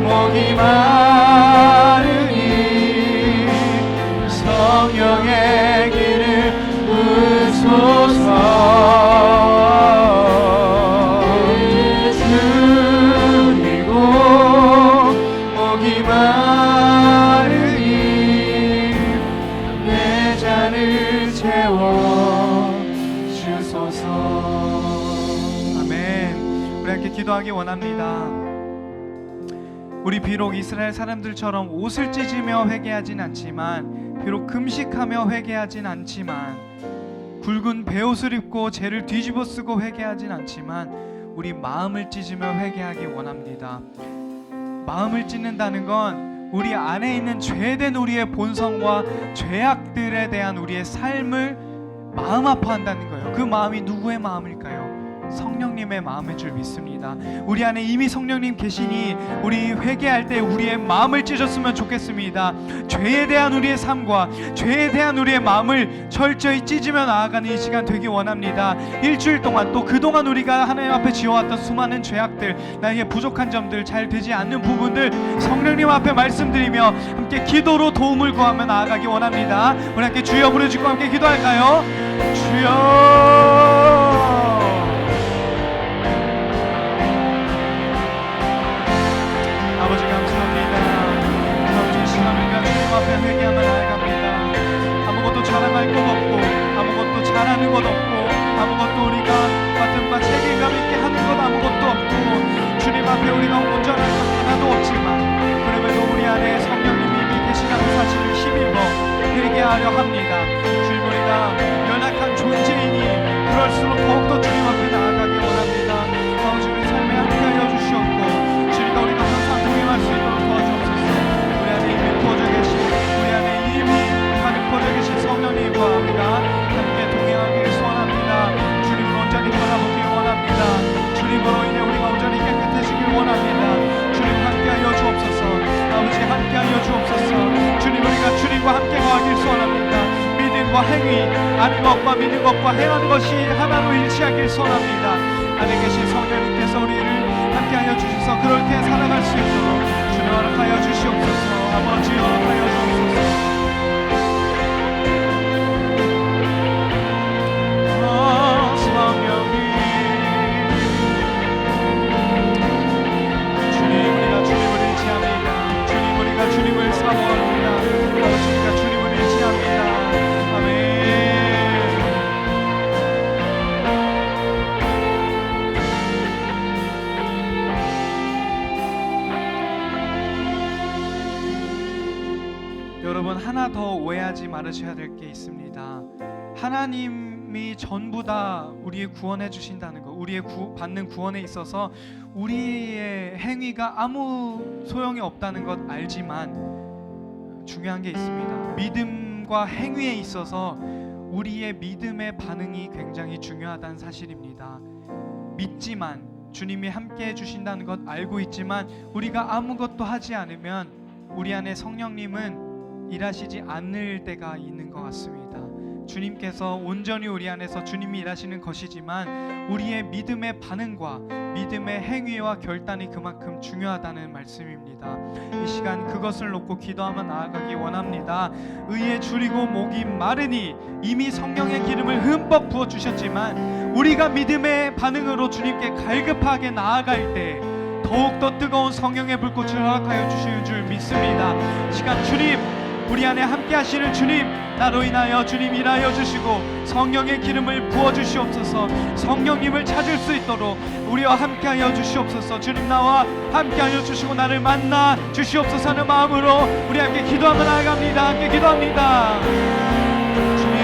목이 마르니 성령의 기름 부으소서. 줄이고 목이 마르니 내 잔을 채워 주소서. 아멘. 우리 함께 기도하기 원합니다. 우리 비록 이스라엘 사람들처럼 옷을 찢으며 회개하진 않지만, 비록 금식하며 회개하진 않지만, 굵은 베옷을 입고 죄를 뒤집어 쓰고 회개하진 않지만, 우리 마음을 찢으며 회개하기 원합니다. 마음을 찢는다는 건 우리 안에 있는 죄된 우리의 본성과 죄악들에 대한 우리의 삶을 마음 아파한다는 거예요. 그 마음이 누구의 마음일까요? 성령님의 마음일 줄 믿습니다. 우리 안에 이미 성령님 계시니 우리 회개할 때 우리의 마음을 찢었으면 좋겠습니다. 죄에 대한 우리의 삶과 죄에 대한 우리의 마음을 철저히 찢으며 나아가는 이 시간 되기 원합니다. 일주일 동안 또 그동안 우리가 하나님 앞에 지어왔던 수많은 죄악들, 나에게 부족한 점들, 잘 되지 않는 부분들 성령님 앞에 말씀드리며 함께 기도로 도움을 구하며 나아가기 원합니다. 우리 함께 주여 부르짖고 함께 기도할까요? 주여. 아버지 감사합니다. 아버지 시간을 주님 앞에 회개하며 나아갑니다. 아무것도 자랑할 것 없고 아무것도 잘하는 것 없고 아무것도 우리가 같은 바 책임감 있게 하는 것 아무것도 없고 주님 앞에 우리가 온전한 것 하나도 없지만, 그럼에도 우리 안에 성령님이 이미 계시다는 사실을 힘입어 회개하려 합니다. 주님, 우리가 연약한 존재이니 그럴수록 더욱더 주님 앞에 나아가기 원합니다. 아버지 우리 삶에 함께하여 주시옵고 주님과 우리가 항상 동행할 수 있도록 도와주옵소서. 우리 안에 이미 부어져 계신, 우리 안에 이미 가득 퍼져 계신 성령님과 우리가 함께 동행하기를 소원합니다. 주님을 온전히 바라보길 원합니다. 주님으로 인해 우리가 온전히 깨끗해지길 원합니다. 주님 함께하여 주옵소서. 아버지 함께하여 주옵소서. 주님, 우리가 주님과 함께 거하길 소원합니다. 믿음과 행위, 아는 것과 믿는 것과 행하는 것이 하나로 일치하길 소원합니다. 안에 계신 성령님께서 우리를 함께하여 주셔서 그렇게 살아갈 수 있도록 주님 허락하여 주시옵소서. 아버지 허락하여 주옵소서. 성령님, 주님, 우리가 주님을 의지합니다. 주님, 우리가 주님을 사모합니다. 아버지, 우리가 주님을 의지합니다. 아멘. 여러분, 하나 더 오해하지 말으셔야 될 게 있습니다. 하나님이 전부 다 우리의 구원해 주신다는 것, 우리의 받는 구원에 있어서 우리의 행위가 아무 소용이 없다는 것 알지만 중요한 게 있습니다. 믿음과 행위에 있어서 우리의 믿음의 반응이 굉장히 중요하다는 사실입니다. 믿지만, 주님이 함께 해주신다는 것 알고 있지만 우리가 아무것도 하지 않으면 우리 안에 성령님은 일하시지 않을 때가 있는 것 같습니다. 주님께서 온전히 우리 안에서 주님이 일하시는 것이지만 우리의 믿음의 반응과 믿음의 행위와 결단이 그만큼 중요하다는 말씀입니다. 이 시간 그것을 놓고 기도하며 나아가기 원합니다. 의에 줄이고 목이 마르니 이미 성령의 기름을 흠뻑 부어주셨지만 우리가 믿음의 반응으로 주님께 갈급하게 나아갈 때 더욱더 뜨거운 성령의 불꽃을 허락하여 주시는 줄 믿습니다. 이 시간 주님, 우리 안에 함께 하시는 주님, 나로 인하여 주님 일하여 주시고 성령의 기름을 부어 주시옵소서. 성령님을 찾을 수 있도록 우리와 함께 하여 주시옵소서. 주님, 나와 함께 하여 주시고 나를 만나 주시옵소서 하는 마음으로 우리 함께 기도하며 나아갑니다. 함께 기도합니다. 주님,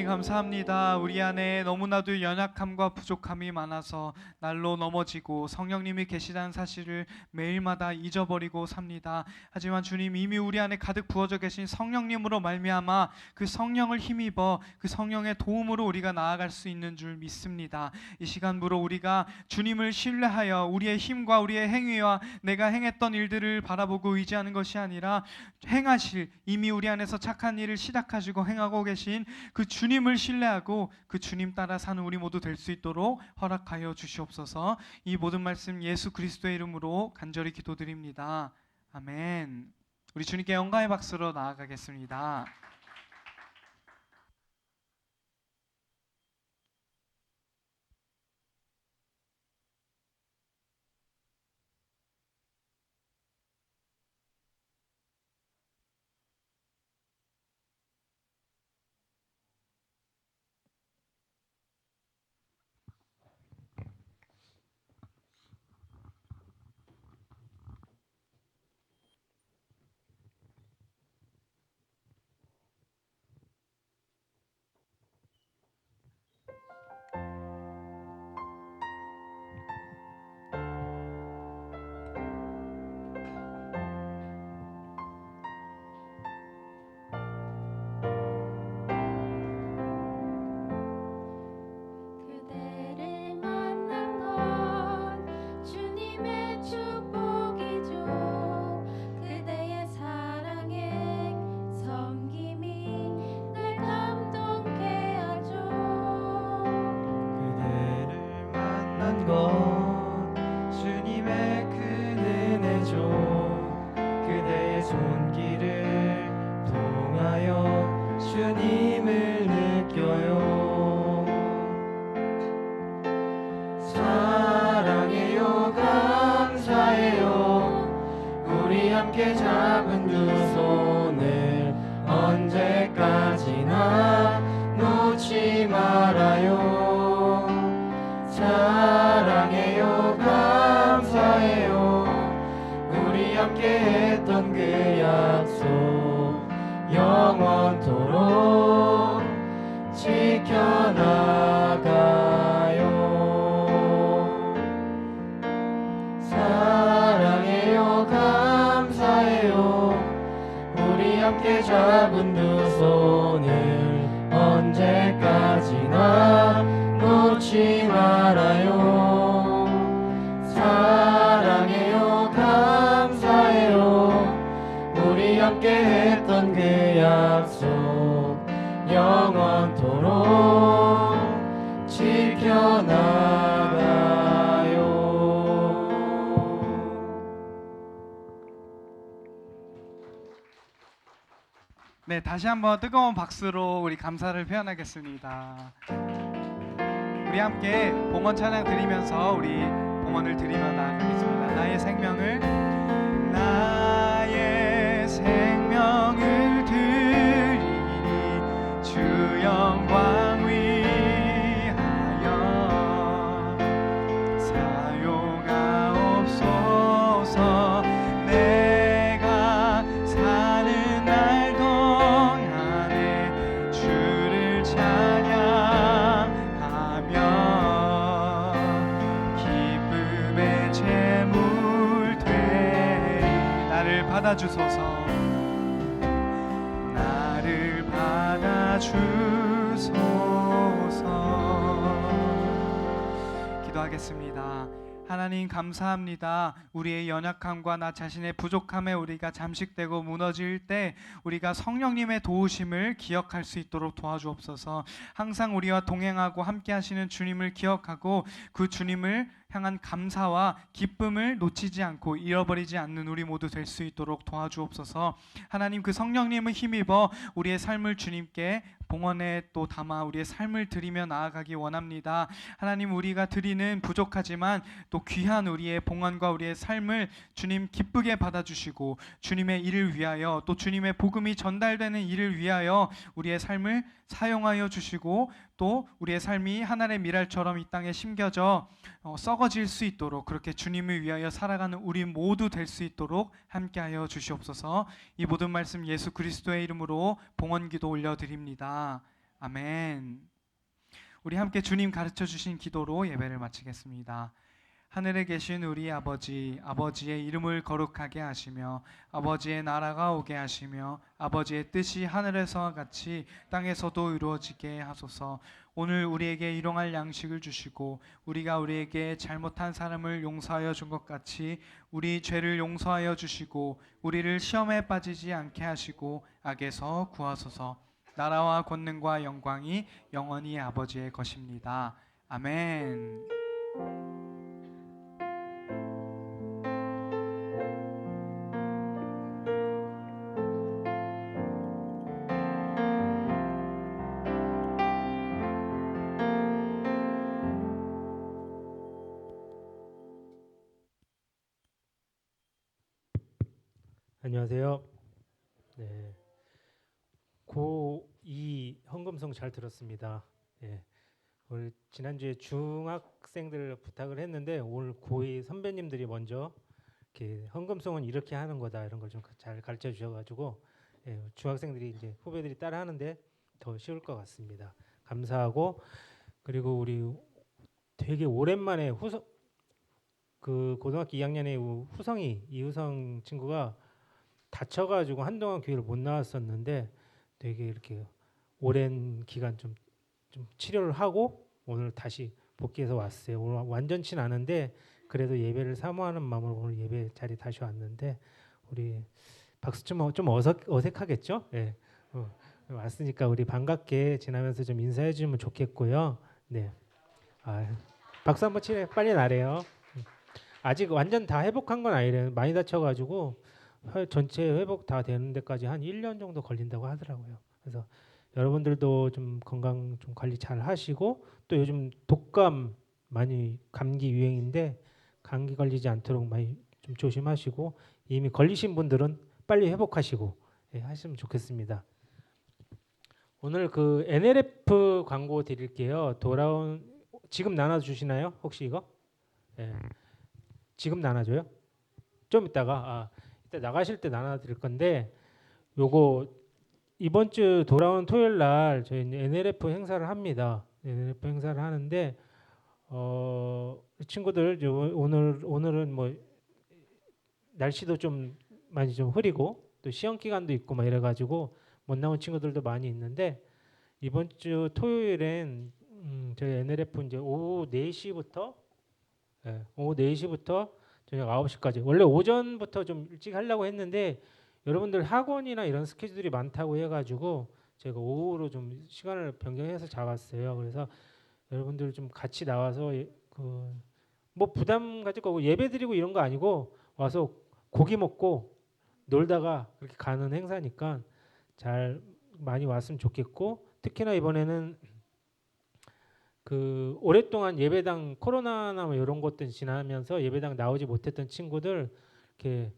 감사합니다. 우리 안에 너무나도 연약함과 부족함이 많아서 날로 넘어지고 성령님이 계시다는 사실을 매일마다 잊어버리고 삽니다. 하지만 주님, 이미 우리 안에 가득 부어져 계신 성령님으로 말미암아 그 성령을 힘입어 그 성령의 도움으로 우리가 나아갈 수 있는 줄 믿습니다. 이 시간부로 우리가 주님을 신뢰하여 우리의 힘과 우리의 행위와 내가 행했던 일들을 바라보고 의지하는 것이 아니라 행하실, 이미 우리 안에서 착한 일을 시작하시고 행하고 계신 그 주님을 신뢰하고 그 주님 따라 사는 우리 모두 될 수 있도록 허락하여 주시옵소서. 이 모든 말씀 예수 그리스도의 이름으로 간절히 기도드립니다. 아멘. 우리 주님께 영광의 박수로 나아가겠습니다. 그대를 만난 건 주님의 축복이죠. 그대의 사랑에 섬김이 날 감동케 하죠. 그대를 만난 건 주님의 큰 은혜죠. 그대의 손길을 통하여 주님을 느껴요. 사랑해요, 감사해요. 우리 함께 잡은 두 손을 언제까지나 놓지 말아요. 사랑해요, 감사해요. 우리 함께 했던 그 약속 영원토록 지켜나가요. 사랑해요, 감사해요. 우리 함께 잡은 두 손을 언제까지나 놓지 말아요. 사랑해요, 감사해요. 우리 함께 했던 그 약속 영원토록 지켜나가요. 네, 다시 한번 뜨거운 박수로 우리 감사를 표현하겠습니다. 우리 함께 봉헌 찬양 드리면서 우리 봉헌을 드리며 나아가겠습니다. 나의 생명을 드리니 주 영광 위하여 사용하옵소서. 내가 사는 날 동안에 주를 찬양하며 기쁨의 제물 되리. 나를 받아주소서. 나를 받아주소서. 기도하겠습니다. 하나님 감사합니다. 우리의 연약함과 나 자신의 부족함에 우리가 잠식되고 무너질 때 우리가 성령님의 도우심을 기억할 수 있도록 도와주옵소서. 항상 우리와 동행하고 함께 하시는 주님을 기억하고 그 주님을 향한 감사와 기쁨을 놓치지 않고 잃어버리지 않는 우리 모두 될 수 있도록 도와주옵소서. 하나님, 그 성령님을 힘입어 우리의 삶을 주님께 봉헌에 또 담아 우리의 삶을 드리며 나아가기 원합니다. 하나님, 우리가 드리는 부족하지만 또 귀한 우리의 봉헌과 우리의 삶을 주님 기쁘게 받아주시고 주님의 일을 위하여 또 주님의 복음이 전달되는 일을 위하여 우리의 삶을 사용하여 주시고 또 우리의 삶이 하늘의 미랄처럼 이 땅에 심겨져 썩어질 수 있도록 그렇게 주님을 위하여 살아가는 우리 모두 될 수 있도록 함께하여 주시옵소서. 이 모든 말씀 예수 그리스도의 이름으로 봉헌기도 올려드립니다. 아멘. 우리 함께 주님 가르쳐 주신 기도로 예배를 마치겠습니다. 하늘에 계신 우리 아버지, 아버지의 이름을 거룩하게 하시며 아버지의 나라가 오게 하시며 아버지의 뜻이 하늘에서와 같이 땅에서도 이루어지게 하소서. 오늘 우리에게 일용할 양식을 주시고 우리가 우리에게 잘못한 사람을 용서하여 준 것 같이 우리 죄를 용서하여 주시고 우리를 시험에 빠지지 않게 하시고 악에서 구하소서. 나라와 권능과 영광이 영원히 아버지의 것입니다. 아멘. 안녕하세요. 네. 고2 헌금송 잘 들었습니다. 예. 우리 지난주에 중학생들 부탁을 했는데 오늘 고2 선배님들이 먼저 이렇게 헌금송은 이렇게 하는 거다 이런 걸 좀 잘 가르쳐 주셔가지고 예, 중학생들이 이제 후배들이 따라 하는데 더 쉬울 것 같습니다. 감사하고 그리고 우리 되게 오랜만에 그 고등학교 2학년의 이hu성 친구가 다쳐가지고 한동안 교회를 못 나왔었는데 되게 이렇게 오랜 기간 좀 치료를 하고 오늘 다시 복귀해서 왔어요. 오늘 완전치는 않은데 그래도 예배를 사모하는 마음으로 오늘 예배 자리 다시 왔는데 우리 박수 좀 어색하겠죠? 네. 왔으니까 우리 반갑게 지나면서 좀 인사해 주면 좋겠고요. 네. 박수 한번 치래 빨리 나래요. 아직 완전 다 회복한 건 아니래요. 많이 다쳐가지고 전체 회복 다 되는 데까지 한 1년 정도 걸린다고 하더라고요. 그래서 여러분들도 좀 건강 좀 관리 잘 하시고 또 요즘 독감 많이 감기 유행인데 감기 걸리지 않도록 많이 좀 조심하시고 이미 걸리신 분들은 빨리 회복하시고 하시면 좋겠습니다. 오늘 그 NLF 광고 드릴게요. 지금 나눠주시나요? 혹시 이거? 네. 지금 나눠줘요? 좀 이따가 이따 나가실 때 나눠드릴 건데 요거 이번 주 돌아온 토요일 날 저희 NLF 행사를 합니다. NLF 행사를 하는데 친구들 오늘은 뭐 날씨도 좀 많이 좀 흐리고 또 시험 기간도 있고 막 이래가지고 못 나온 친구들도 많이 있는데 이번 주 토요일엔 저희 NLF 이제 오후 4시부터 저녁 9시까지 원래 오전부터 좀 일찍 하려고 했는데 여러분들 학원이나 이런 스케줄이 많다고 해가지고 제가 오후로 좀 시간을 변경해서 잡았어요. 그래서 여러분들 좀 같이 나와서 뭐 부담 가질 거고 예배드리고 이런 거 아니고 와서 고기 먹고 놀다가 그렇게 가는 행사니까 잘 많이 왔으면 좋겠고, 특히나 이번에는 그 오랫동안 예배당 코로나나 뭐 이런 것들 지나면서 예배당 나오지 못했던 친구들 이렇게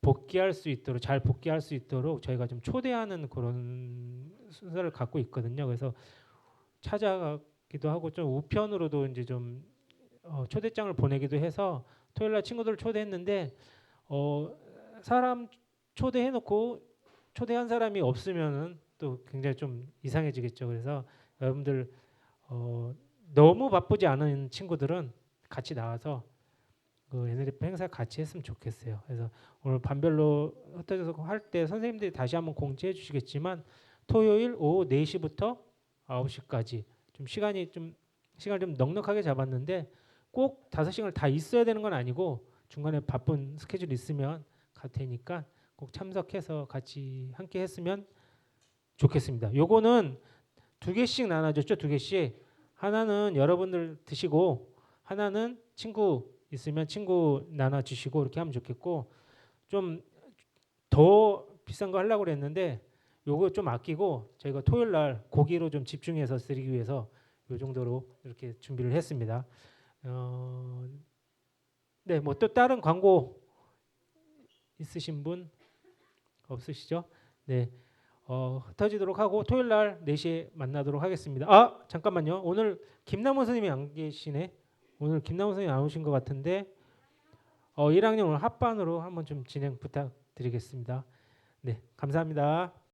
복귀할 수 있도록, 잘 복귀할 수 있도록 저희가 좀 초대하는 그런 순서를 갖고 있거든요. 그래서 찾아가기도 하고 좀 우편으로도 이제 좀 초대장을 보내기도 해서 토요일 날 친구들 초대했는데 사람 초대해놓고 초대한 사람이 없으면은 또 굉장히 좀 이상해지겠죠. 그래서 여러분들 너무 바쁘지 않은 친구들은 같이 나와서 그 NLF 행사 같이 했으면 좋겠어요. 그래서 오늘 반별로 흩어져서 할 때 선생님들이 다시 한번 공지해 주시겠지만 토요일 오후 4시부터 9시까지 좀 시간을 좀 넉넉하게 잡았는데 꼭 5시간을 다 있어야 되는 건 아니고 중간에 바쁜 스케줄이 있으면 갈 테니까 꼭 참석해서 같이 함께 했으면 좋겠습니다. 요거는 2개씩 나눠줬죠. 2개씩. 하나는 여러분들 드시고 하나는 친구 있으면 친구 나눠주시고 이렇게 하면 좋겠고, 좀 더 비싼 거 하려고 그랬는데 요거 좀 아끼고 저희가 토요일 날 고기로 좀 집중해서 드리기 위해서 요 정도로 이렇게 준비를 했습니다. 네, 뭐 또 다른 광고 있으신 분 없으시죠? 네, 흩어지도록 하고 토요일 날 4시에 만나도록 하겠습니다. 아, 잠깐만요. 오늘 김남호 선생님이 안 계시네. 오늘 김남호 선생님 안 오신 것 같은데 1학년 오늘 합반으로 한번 좀 진행 부탁드리겠습니다. 네, 감사합니다.